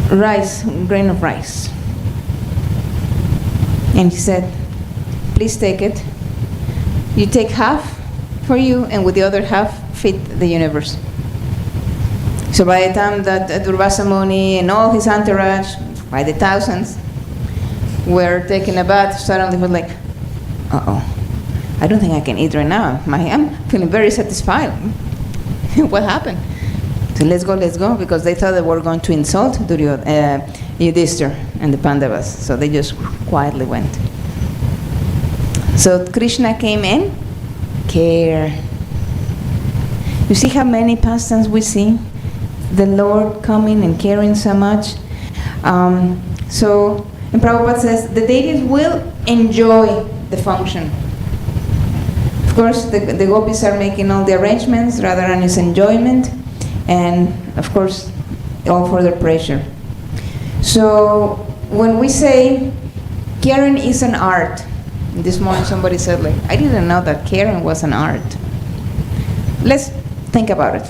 grain of rice. And he said, please take it. You take half for you, and with the other half, feed the universe. So by the time that Durvasa Muni and all his entourage, by the thousands, were taking a bath, suddenly was like, I don't think I can eat right now. I'm feeling very satisfied. What happened? So let's go, because they thought they were going to insult Yudhishthira and the Pandavas. So they just quietly went. So Krishna came in, care. You see how many pastimes we see? The Lord coming and caring so much. And Prabhupada says, the deities will enjoy the function. Of course, the gopis are making all the arrangements, Radharani's enjoyment, and of course, all for their pleasure. So when we say caring is an art, this morning somebody said, like, I didn't know that caring was an art. Let's think about it.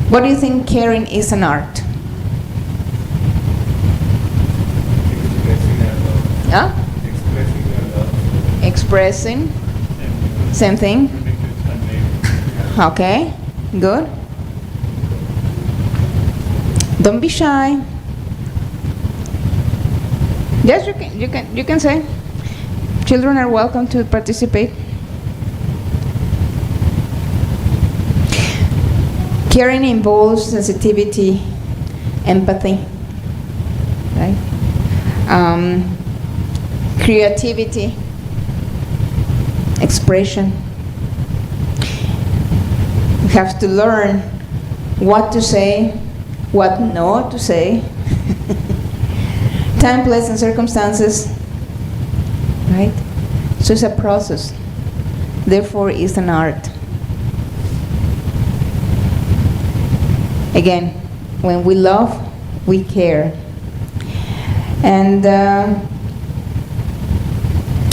What do you think caring is an art? Huh? Expressing. Same thing. Okay, good. Don't be shy. Yes, you can say. Children are welcome to participate. Caring involves sensitivity, empathy, right? Creativity, expression. We have to learn what to say, what not to say. Time, place, and circumstances, right? So it's a process. Therefore, it's an art. Again, when we love, we care. And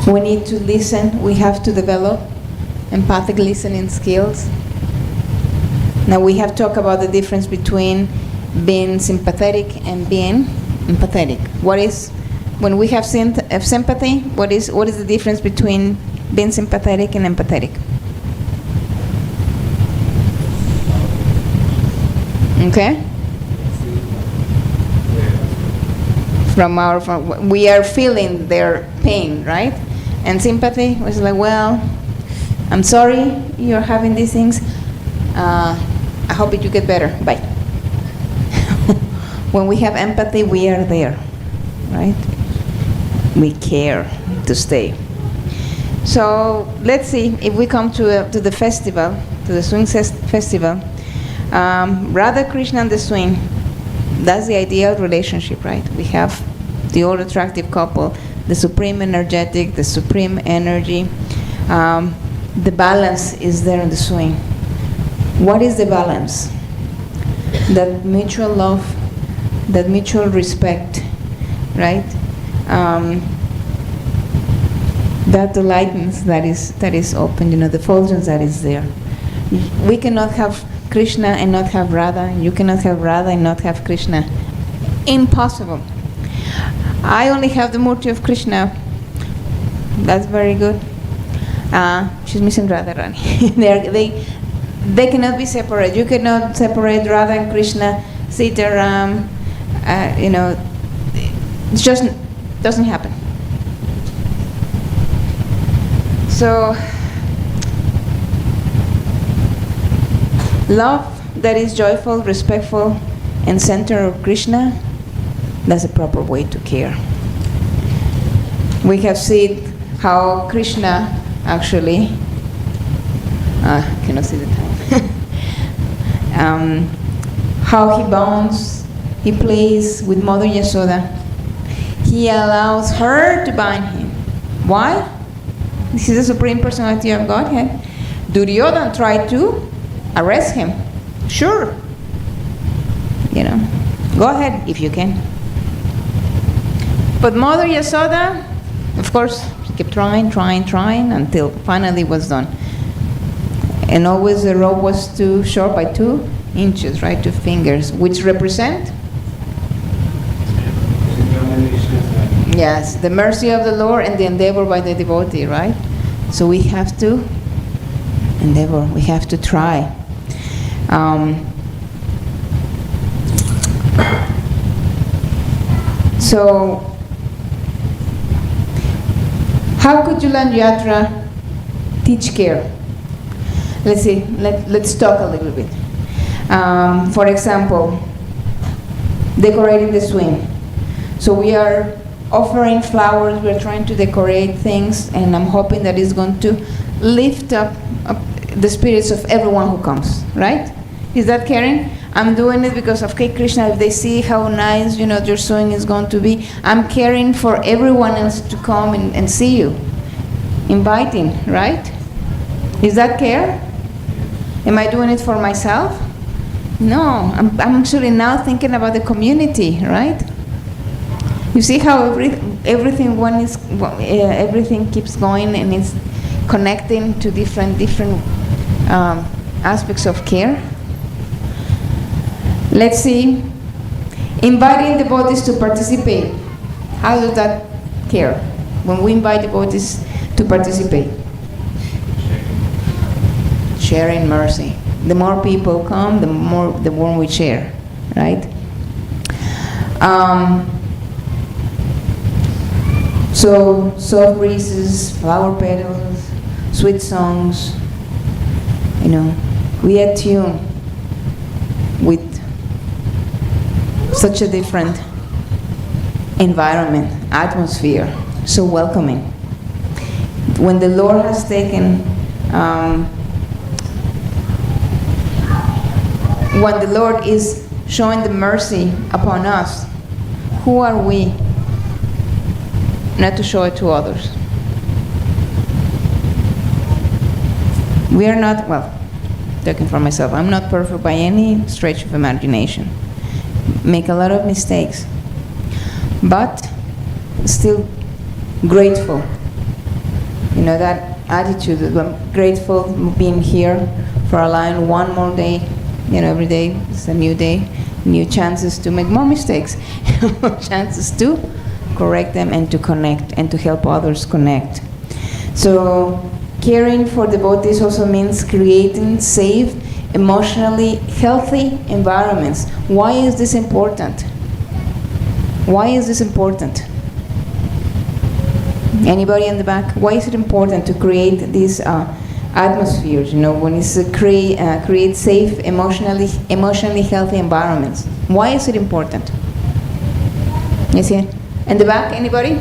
we need to listen. We have to develop empathic listening skills. Now we have talked about the difference between being sympathetic and being empathetic. What is, when we have sympathy, what is the difference between being sympathetic and empathetic? Okay? We are feeling their pain, right? And sympathy was like, well, I'm sorry you're having these things. I hope that you get better. Bye. When we have empathy, we are there, right? We care to stay. So let's see if we come to the festival, to the swing festival. Radha Krishna and the swing, that's the ideal relationship, right? We have the old attractive couple the supreme energetic, the supreme energy. The balance is there in the swing. What is the balance? That mutual love, that mutual respect, right? That the lightness that is open, the fulgence that is there. We cannot have Krishna and not have Radha. You cannot have Radha and not have Krishna. Impossible. I only have the Murti of Krishna. That's very good. She's missing Radharani. They cannot be separate. You cannot separate Radha and Krishna, Sitaram. It just doesn't happen. So, love that is joyful, respectful, and center of Krishna, that's a proper way to care. We have seen how Krishna actually, cannot see the time, how he bounds, he plays with Mother Yasoda. He allows her to bind him. Why? This is the Supreme Personality of Godhead. Duryodhana tried to arrest him. Sure. Go ahead if you can. But Mother Yasoda, of course, she kept trying until finally it was done. And always the rope was too short by 2 inches, right? 2 fingers, which represent? Yes, the mercy of the Lord and the endeavor by the devotee, right? So we have to endeavor, we have to try. So, how could Julan Yatra teach care? Let's see, let's talk a little bit. For example, decorating the swing. So we are offering flowers, we're trying to decorate things, and I'm hoping that it's going to lift up the spirits of everyone who comes, right? Is that caring? I'm doing it because of Krishna. If they see how nice, your swing is going to be, I'm caring for everyone else to come and see you. Inviting, right? Is that care? Am I doing it for myself? No, I'm actually now thinking about the community, right? You see how everything keeps going and it's connecting to different aspects of care. Let's see, inviting devotees to participate. How does that care? When we invite devotees to participate, sharing mercy. The more people come, the more we share, right? So soft breezes, flower petals, sweet songs. We attune with such a different environment, atmosphere, so welcoming. When the Lord has taken, when the Lord is showing the mercy upon us, who are we not to show it to others? We are not, talking for myself, I'm not perfect by any stretch of imagination. Make a lot of mistakes, but still grateful. That attitude that I'm grateful being here for allowing one more day. Every day is a new day, new chances to make more mistakes, more chances to correct them and to connect and to help others connect. So caring for devotees also means creating safe, emotionally healthy environments. Why is this important? Why is this important? Anybody in the back? Why is it important to create these atmospheres? When it's create safe, emotionally healthy environments. Why is it important? You see? In the back, anybody?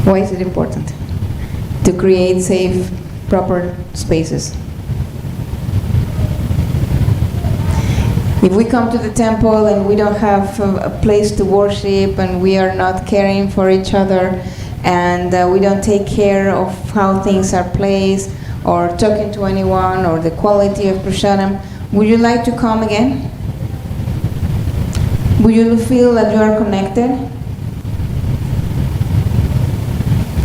Why is it important to create safe, proper spaces? If we come to the temple and we don't have a place to worship, and we are not caring for each other, and we don't take care of how things are placed, or talking to anyone, or the quality of prasadam, would you like to come again? Would you feel that you are connected?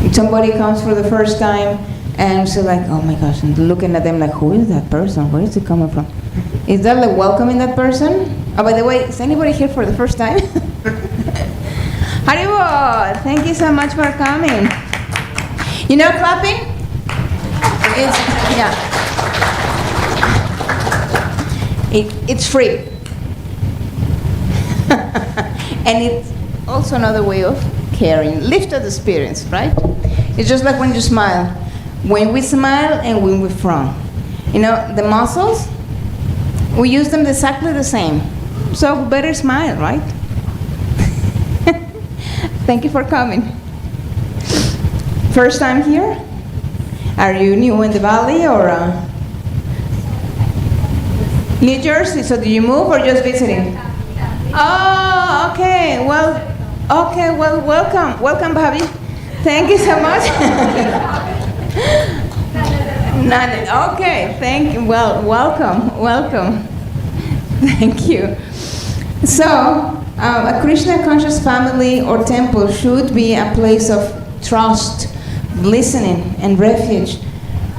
If somebody comes for the first time and so like, oh my gosh, and looking at them like, who is that person? Where is he coming from? Is that like welcoming that person? Oh, by the way, is anybody here for the first time? Haribo, thank you so much for coming. You know, clapping? It's free. And it's also another way of caring. Lifted experience, right? It's just like when you smile. When we smile and when we frown. You know, the muscles, we use them exactly the same. So better smile, right? Thank you for coming. First time here? Are you new in the valley or New Jersey? So do you move or just visiting? Oh, okay. Well, welcome, Bobby. Thank you so much. Okay, thank you. Well, welcome. Thank you. So, a Krishna conscious family or temple should be a place of trust, listening, and refuge.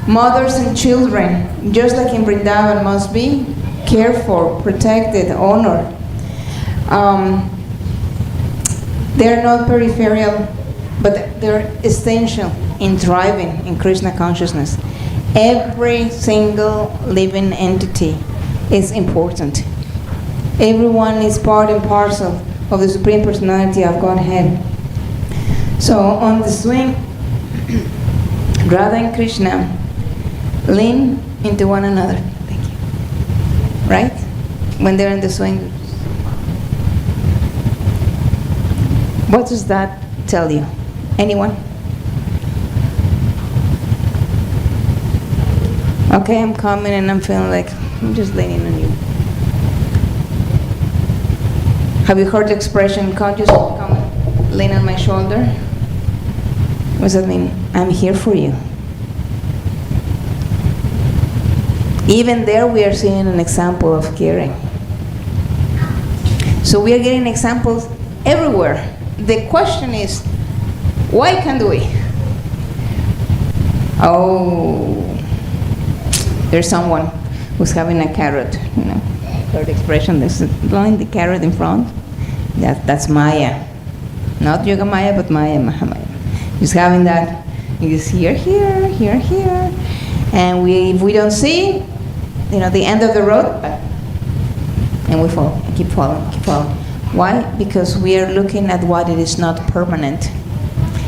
Mothers and children, just like in Vrindavan, must be cared for, protected, honored. They're not peripheral, but they're essential in thriving in Krishna consciousness. Every single living entity is important. Everyone is part and parcel of the Supreme Personality of Godhead. So on the swing, Radha and Krishna lean into one another. Thank you. Right? When they're in the swing. What does that tell you? Anyone? Okay, I'm coming and I'm feeling like I'm just leaning on you. Have you heard the expression, come lean on my shoulder? What does that mean? I'm here for you. Even there we are seeing an example of caring. So we are getting examples everywhere. The question is, why can't we? Oh, there's someone who's having a carrot, you know, third expression, there's blowing the carrot in front. That's Maya. Not Yoga Maya, but Maya, Mahamaya. He's having that, he's here. And if we don't see, you know, the end of the road, and we fall, and keep falling. Why? Because we are looking at what it is not permanent,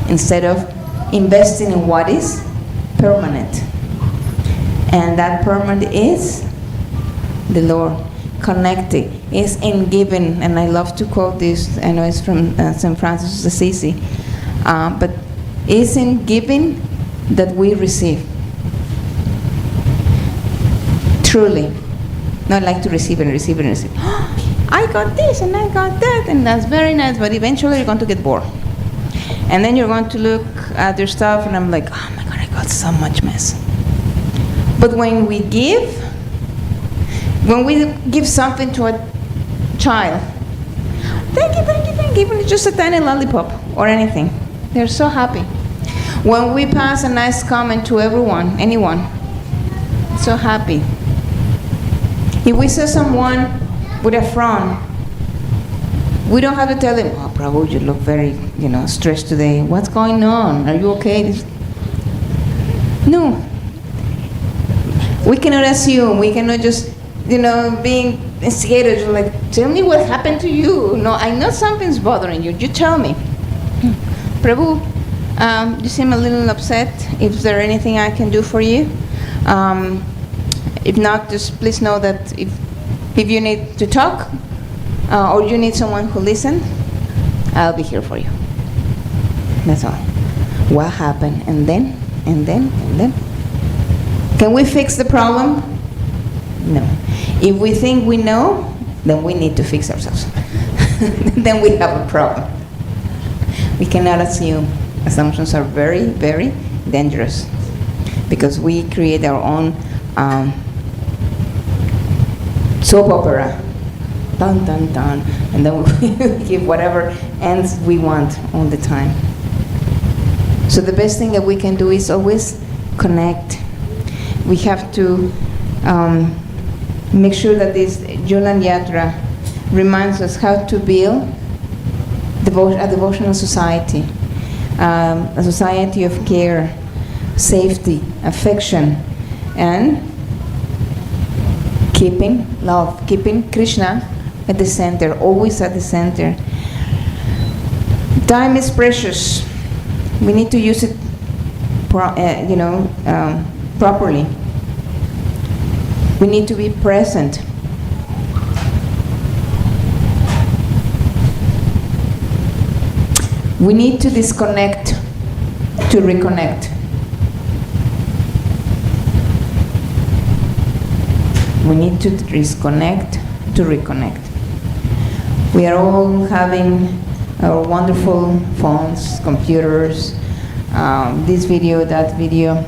instead of investing in what is permanent. And that permanent is the Lord. Connecting is in giving, and I love to quote this, I know it's from St. Francis of Assisi, but it's in giving that we receive. Truly. Not like to receive and receive and receive. I got this and I got that, and that's very nice, but eventually you're going to get bored. And then you're going to look at your stuff, and I'm like, oh my God, I got so much mess. But when we give something to a child, thank you, even just a tiny lollipop or anything, they're so happy. When we pass a nice comment to anyone, so happy. If we see someone with a frown, we don't have to tell them, oh, Prabhu, you look very, stressed today. What's going on? Are you okay? No. We cannot assume. We cannot just, being scared. Like, tell me what happened to you. No, I know something's bothering you. You tell me. Prabhu, you seem a little upset. Is there anything I can do for you? If not, just please know that if you need to talk or you need someone who listens, I'll be here for you. That's all. What happened? And then? Can we fix the problem? No. If we think we know, then we need to fix ourselves. Then we have a problem. We cannot assume. Assumptions are very, very dangerous because we create our own soap opera. Dun, dun, dun. And then we give whatever ends we want all the time. So the best thing that we can do is always connect. We have to make sure that this Julan Yatra reminds us how to build a devotional society, a society of care, safety, affection, and keeping love, keeping Krishna at the center, always at the center. Time is precious. We need to use it, properly. We need to be present. We need to disconnect to reconnect. We need to disconnect to reconnect. We are all having our wonderful phones, computers, this video, that video.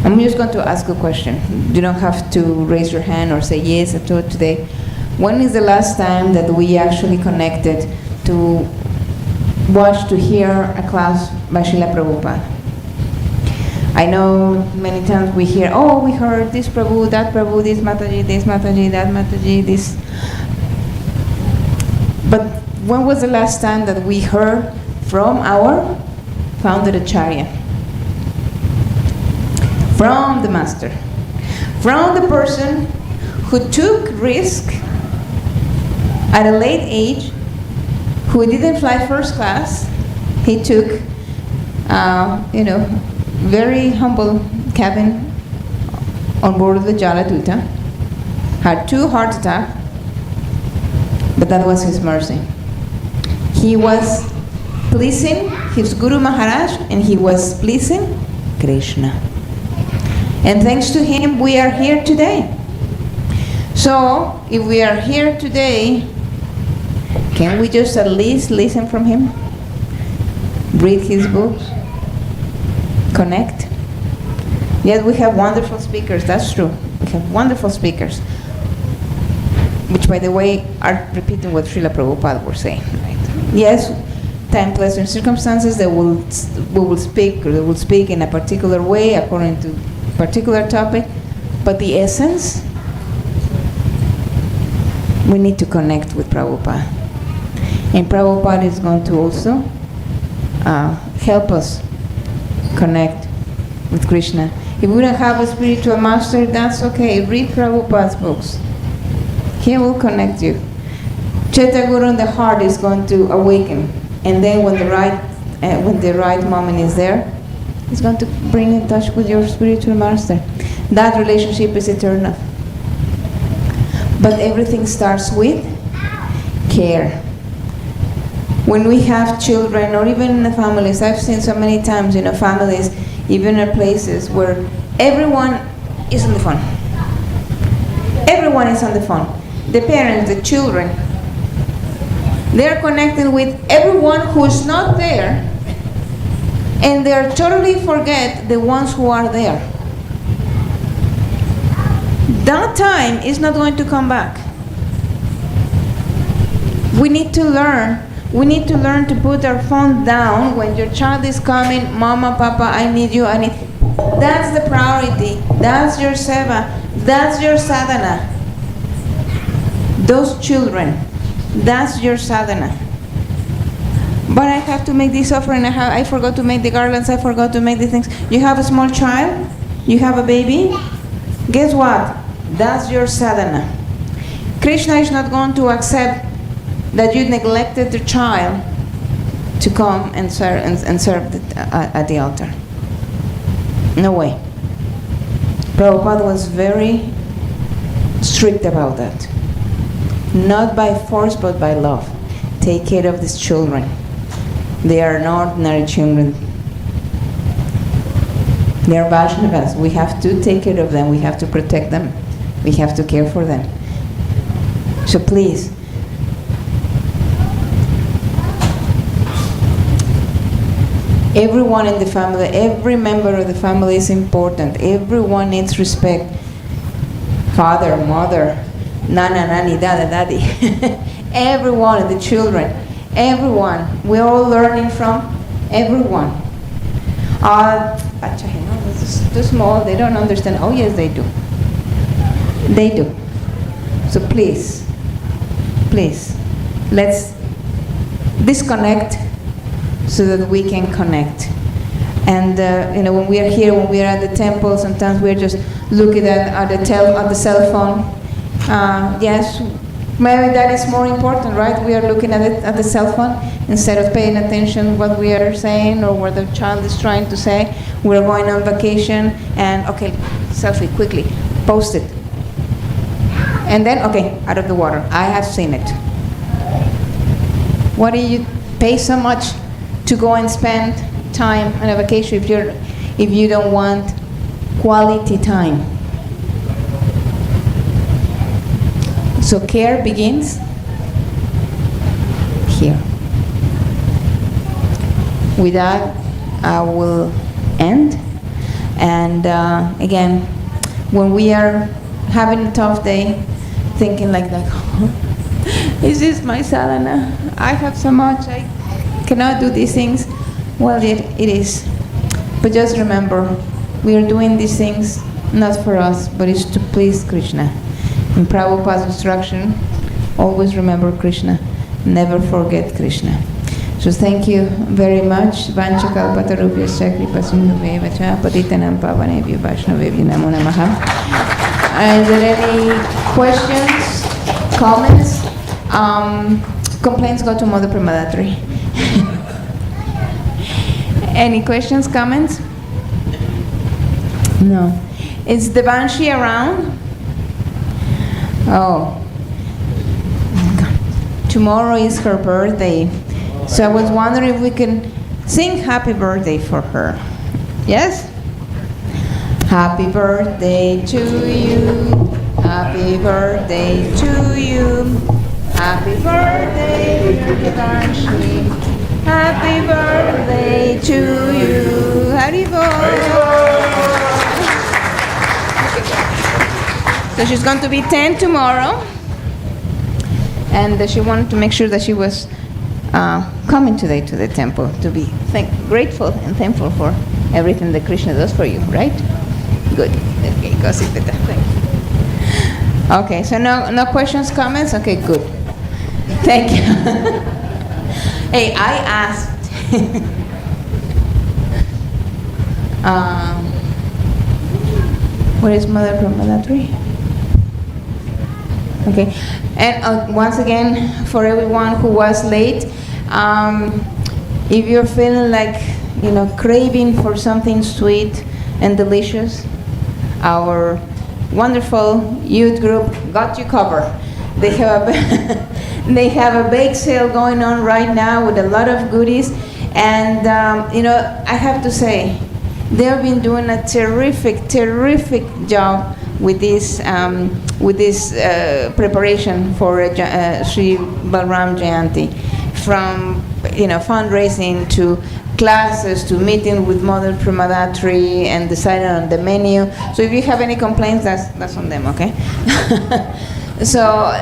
I'm just going to ask a question. You don't have to raise your hand or say yes to it today. When is the last time that we actually connected to watch, to hear a class by Srila Prabhupada? I know many times we hear, oh, we heard this Prabhu, that Prabhu, this Mataji, that Mataji, this. But when was the last time that we heard from our founder Acharya? From the master. From the person who took risk at a late age, who didn't fly first class. He took, very humble cabin on board of the Jaladuta, had 2 heart attacks, but that was his mercy. He was pleasing his Guru Maharaj and he was pleasing Krishna. And thanks to him, we are here today. So, if we are here today, can we just at least listen from him? Read his books? Connect? Yes, we have wonderful speakers, that's true. We have wonderful speakers. Which, by the way, are repeating what Srila Prabhupada was saying. Right? Yes, time, place, and circumstances, they will speak in a particular way according to a particular topic, but the essence, we need to connect with Prabhupada. And Prabhupada is going to also help us connect with Krishna. If we don't have a spiritual master, that's okay. Read Prabhupada's books. He will connect you. Chaitanya Guru in the heart is going to awaken. And then when the right moment is there, he's going to bring in touch with your spiritual master. That relationship is eternal. But everything starts with care. When we have children, or even in the families, I've seen so many times, families, even in places where everyone is on the phone. Everyone is on the phone. The parents, the children, they're connected with everyone who's not there, and they totally forget the ones who are there. That time is not going to come back. We need to learn. We need to learn to put our phone down when your child is coming. Mama, Papa, I need you. I need. That's the priority. That's your seva. That's your sadhana. Those children. That's your sadhana. But I have to make this offering. I forgot to make the garlands. I forgot to make the things. You have a small child. You have a baby. Guess what? That's your sadhana. Krishna is not going to accept that you neglected the child to come and serve at the altar. No way. Prabhupada was very strict about that. Not by force, but by love. Take care of these children. They are not ordinary children. They are Vaishnavas. We have to take care of them. We have to protect them. We have to care for them. So please, everyone in the family, every member of the family is important. Everyone needs respect. Father, mother, nana, nani, dada, daddy. Everyone, the children, everyone. We're all learning from everyone. This is too small, they don't understand. Oh yes, they do. They do. So please, let's disconnect so that we can connect. And when we are here, when we are at the temple, sometimes we're just looking at the cell phone. Yes, maybe that is more important, right? We are looking at the cell phone instead of paying attention what we are saying or what the child is trying to say. We're going on vacation and okay, selfie quickly, post it. And then, okay, out of the water. I have seen it. Why do you pay so much to go and spend time on a vacation if you don't want quality time? So care begins here. With that, I will end. And again, when we are having a tough day, thinking like that, is this my sadhana? I have so much, I cannot do these things. Well, it is. But just remember, we are doing these things not for us, but it's to please Krishna. In Prabhupada's instruction, always remember Krishna. Never forget Krishna. So thank you very much. Vancha kalpatarubhyascha kripasindhubheva cha patitanam pavanebhyo vaishnavebhyo namo namaha. Is there any questions, comments? Complaints go to Mother Pramadhatri. Any questions, comments? No. Is Devanshi around? Oh. Tomorrow is her birthday. So I was wondering if we can sing happy birthday for her. Yes? Happy birthday to you. Happy birthday to you. Happy birthday, Devanshi. Happy birthday to you. Haribol. So she's going to be 10 tomorrow. And she wanted to make sure that she was coming today to the temple to be grateful and thankful for everything that Krishna does for you, right? Good. Okay, go sit with that. Thank you. Okay, so no questions, comments? Okay, good. Thank you. Hey, I asked. Where is Mother Pramadhatri? Okay, and once again, for everyone who was late, if you're feeling like, craving for something sweet and delicious, our wonderful youth group got you covered. They have a bake sale going on right now with a lot of goodies, and I have to say, they have been doing a terrific job with this preparation for Sri Balram Jayanti, from fundraising to classes to meeting with Mother Pramadhatri and deciding on the menu. So if you have any complaints, that's on them, okay? So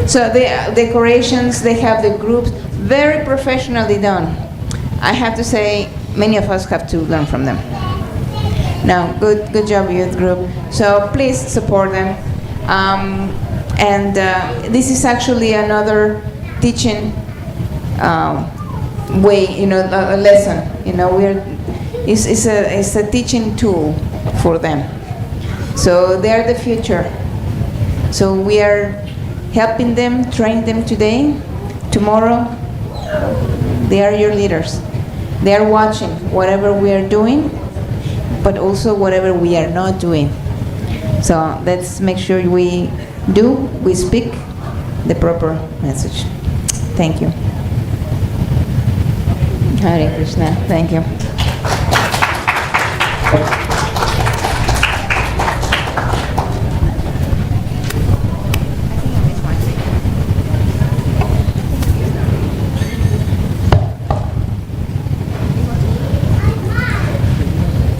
the decorations, they have the groups very professionally done. I have to say, many of us have to learn from them. No, good job, youth group. So please support them. This is actually another teaching way, a lesson. It's a teaching tool for them. So they are the future. So we are helping them, train them today. Tomorrow, they are your leaders. They are watching whatever we are doing, but also whatever we are not doing. So let's make sure we speak the proper message. Thank you. Hare Krishna. Thank you.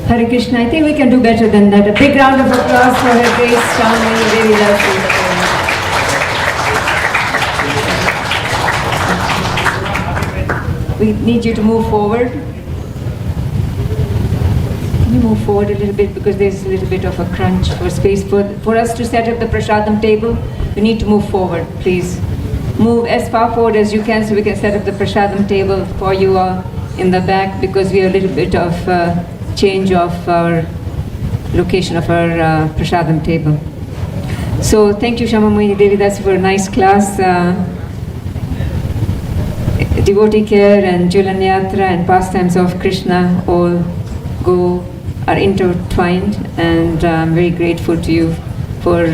Hare Krishna. I think we can do better than that. A big round of applause for her grace, Charming, very lovely. We need you to move forward. Can you move forward a little bit, because there's a little bit of a crunch for space. For us to set up the prasadam table, you need to move forward, please. Move as far forward as you can so we can set up the prasadam table for you in the back, because we have a little bit of change of our location of our prasadam table. So thank you, Shamamuni Devidasi, for a nice class. Devotee care and Julan Yatra and pastimes of Krishna all are intertwined, and I'm very grateful to you for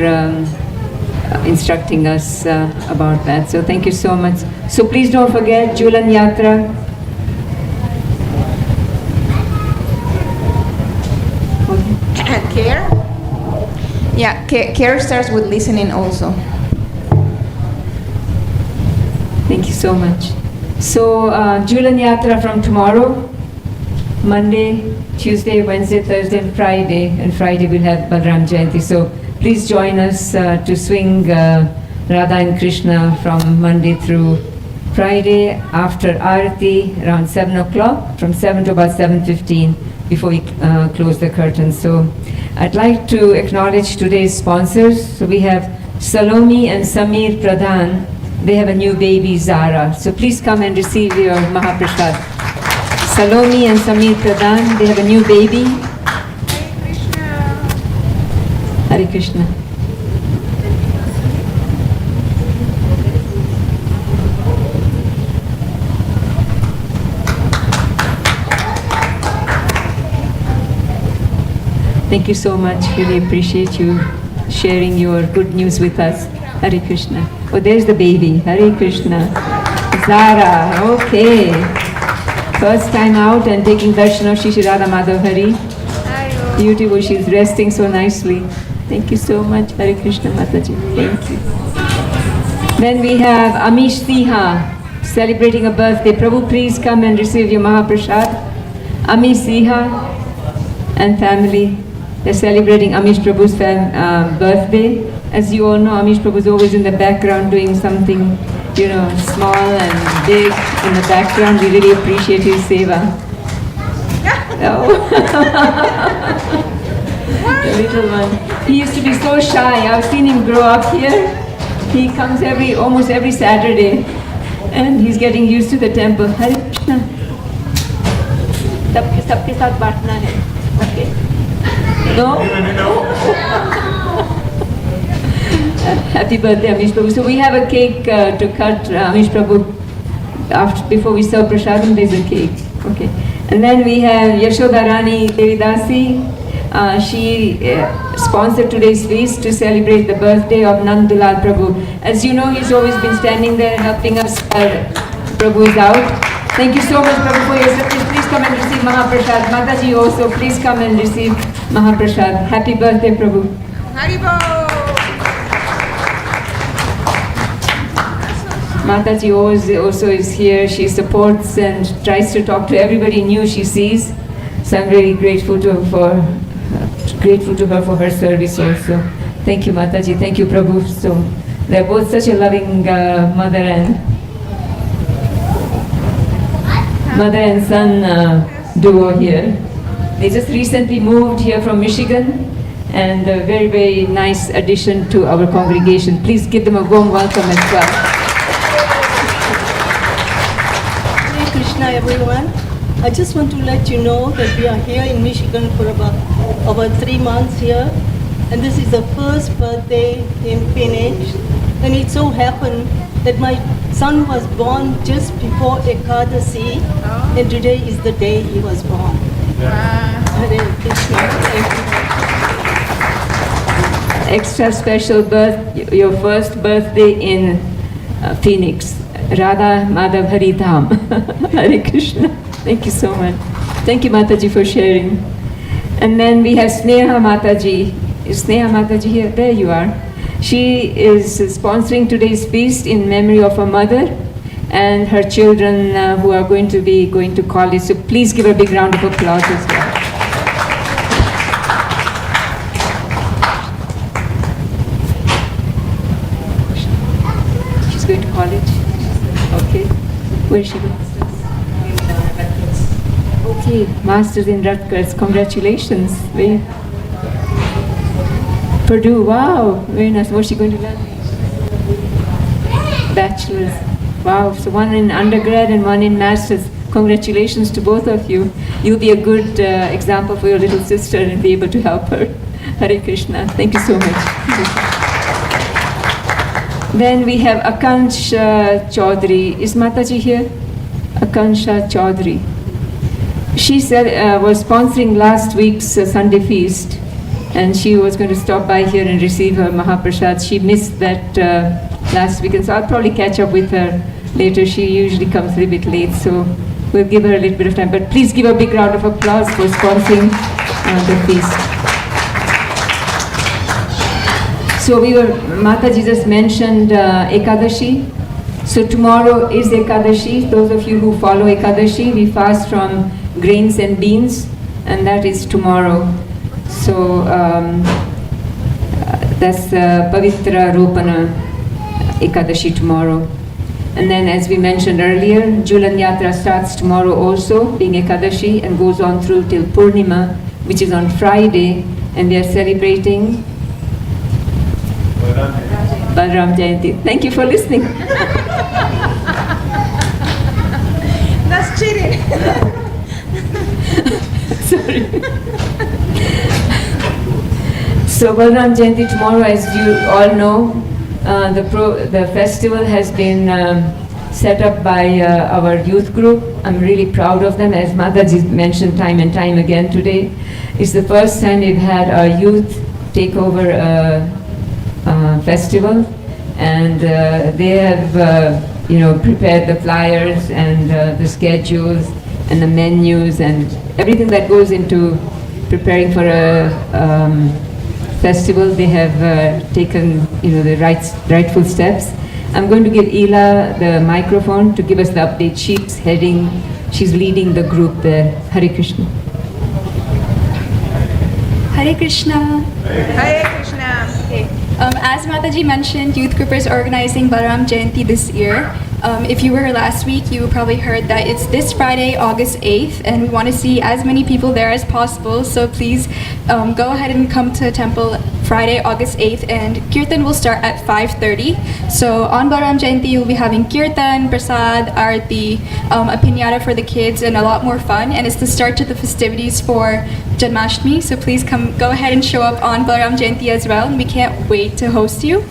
instructing us about that. So thank you so much. So please don't forget Julan Yatra. And care? Yeah, care starts with listening also. Thank you so much. So Julan Yatra from tomorrow, Monday, Tuesday, Wednesday, Thursday and Friday. And Friday we'll have Balram Jayanti. So please join us to swing Radha and Krishna from Monday through Friday after Aarti around 7 o'clock, from 7 to about 7:15 before we close the curtains. So I'd like to acknowledge today's sponsors. So we have Salome and Samir Pradhan. They have a new baby, Zara. So please come and receive your Mahaprasad. Salome and Samir Pradhan, they have a new baby. Hare Krishna. Thank you so much. Really appreciate you sharing your good news with us. Hare Krishna. Oh, there's the baby. Hare Krishna. Zara. Okay. First time out and taking darshan of Shri Radha Madhav Hari. Beautiful. She's resting so nicely. Thank you so much. Hare Krishna Mataji. Thank you. Then we have Amish Siha celebrating a birthday. Prabhu, please come and receive your Mahaprasad. Amish Siha and family. They're celebrating Amish Prabhu's birthday. As you all know, Amish Prabhu is always in the background doing something, small and big in the background. We really appreciate his seva. Oh. The little one. He used to be so shy. I've seen him grow up here. He comes almost every Saturday, and he's getting used to the temple. Hare Krishna. सबके साथ बांटना है. Okay. No? Happy birthday, Amish Prabhu. So we have a cake to cut, Amish Prabhu. Before we serve prasadam, there's a cake. Okay. And then we have Yashoda Rani Devidasi. She sponsored today's feast to celebrate the birthday of Nandulal Prabhu. As you know, he's always been standing there helping us. Prabhu is out. Thank you so much, Prabhu, for your service. Please come and receive Mahaprasad. Mataji also, please come and receive Mahaprasad. Happy birthday, Prabhu. Haribo! Mataji also is here. She supports and tries to talk to everybody new she sees. So I'm very grateful to her for her service also. Thank you, Mataji. Thank you, Prabhu. So they're both such a loving mother and son duo here. They just recently moved here from Michigan, and a very, very nice addition to our congregation. Please give them a warm welcome as well. Hare Krishna, everyone. I just want to let you know that we are here in Michigan for about 3 months here, and this is the first birthday in Phoenix. And it so happened that my son was born just before Ekadasi, and today is the day he was born. Hare Krishna. Thank you. Extra special your first birthday in Phoenix, Radha Madhav Hari Dham. Hare Krishna. Thank you so much. Thank you, Mataji, for sharing. And then we have Sneha Mataji. Is Sneha Mataji here? There you are. She is sponsoring today's feast in memory of her mother and her children who are going to be going to college. So please give a big round of applause as well. Where is she going? Okay, Masters in Rutgers. Congratulations. Where? Purdue. Wow, very nice. What's she going to learn? Bachelor's. Wow, so one in undergrad and one in master's. Congratulations to both of you. You'll be a good example for your little sister and be able to help her. Hare Krishna. Thank you so much. Then we have Akansha Chaudhary. Is Mataji here? Akansha Chaudhary. She said was sponsoring last week's Sunday feast, and she was going to stop by here and receive her Mahaprasad. She missed that last week, and so I'll probably catch up with her later. She usually comes a little bit late, so we'll give her a little bit of time. But please give a big round of applause for sponsoring the feast. So Mataji just mentioned Ekadashi. So tomorrow is Ekadashi. Those of you who follow Ekadashi, we fast from grains and beans, and that is tomorrow. So that's Pavitra Ropana Ekadashi tomorrow. And then, as we mentioned earlier, Julan Yatra starts tomorrow also, being Ekadashi, and goes on through till Purnima, which is on Friday, and we are celebrating Balaram Jayanti. Thank you for listening. That's cheating. Sorry. So Balaram Jayanti tomorrow, as you all know, the festival has been set up by our youth group. I'm really proud of them, as Mataji mentioned time and time again today. It's the first time we've had our youth take over festival, and they have prepared the flyers and the schedules and the menus and everything that goes into preparing for a festival. They have taken the rightful steps. I'm going to give Ela the microphone to give us the update. She's leading the group there. Hare Krishna. Hare Krishna. Hare Krishna. Okay. As Mataji mentioned, youth group is organizing Balaram Jayanti this year. If you were here last week, you probably heard that it's this Friday, August 8th, and we want to see as many people there as possible. So please go ahead and come to the temple Friday, August 8th, and Kirtan will start at 5:30. So on Balaram Jayanti, you'll be having Kirtan, Prasad, Arati, a piñata for the kids, and a lot more fun. And it's the start to the festivities for Janmashtami. So please go ahead and show up on Balaram Jayanti as well. And we can't wait to host you.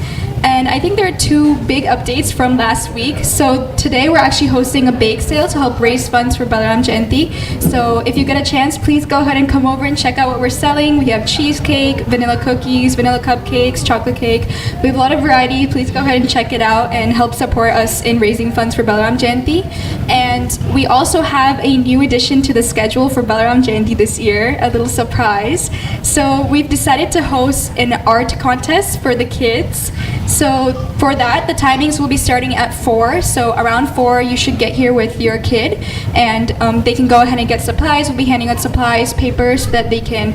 And I think there are two big updates from last week. So today we're actually hosting a bake sale to help raise funds for Balaram Jayanti. So if you get a chance, please go ahead and come over and check out what we're selling. We have cheesecake, vanilla cookies, vanilla cupcakes, chocolate cake. We have a lot of variety. Please go ahead and check it out and help support us in raising funds for Balaram Jayanti. And we also have a new addition to the schedule for Balaram Jayanti this year, a little surprise. So we've decided to host an art contest for the kids. So for that, the timings will be starting at 4. So around 4, you should get here with your kid, and they can go ahead and get supplies. We'll be handing out supplies, papers, so that they can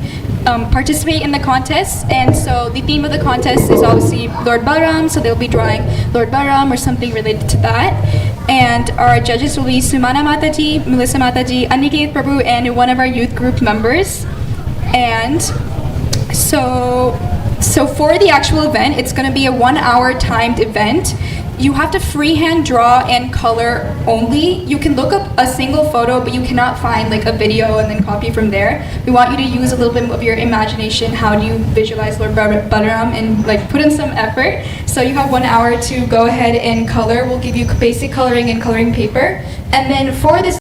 participate in the contest. And so the theme of the contest is obviously Lord Balaram, so they'll be drawing Lord Balaram or something related to that. And our judges will be Sumana Mataji, Melissa Mataji, Aniket Prabhu, and one of our youth group members. And so for the actual event, it's going to be a 1-hour timed event. You have to freehand draw and color only. You can look up a single photo, but you cannot find like a video and then copy from there. We want you to use a little bit of your imagination. How do you visualize Lord Balaram, and like put in some effort. So you have 1 hour to go ahead and color. We'll give you basic coloring and coloring paper. And then for this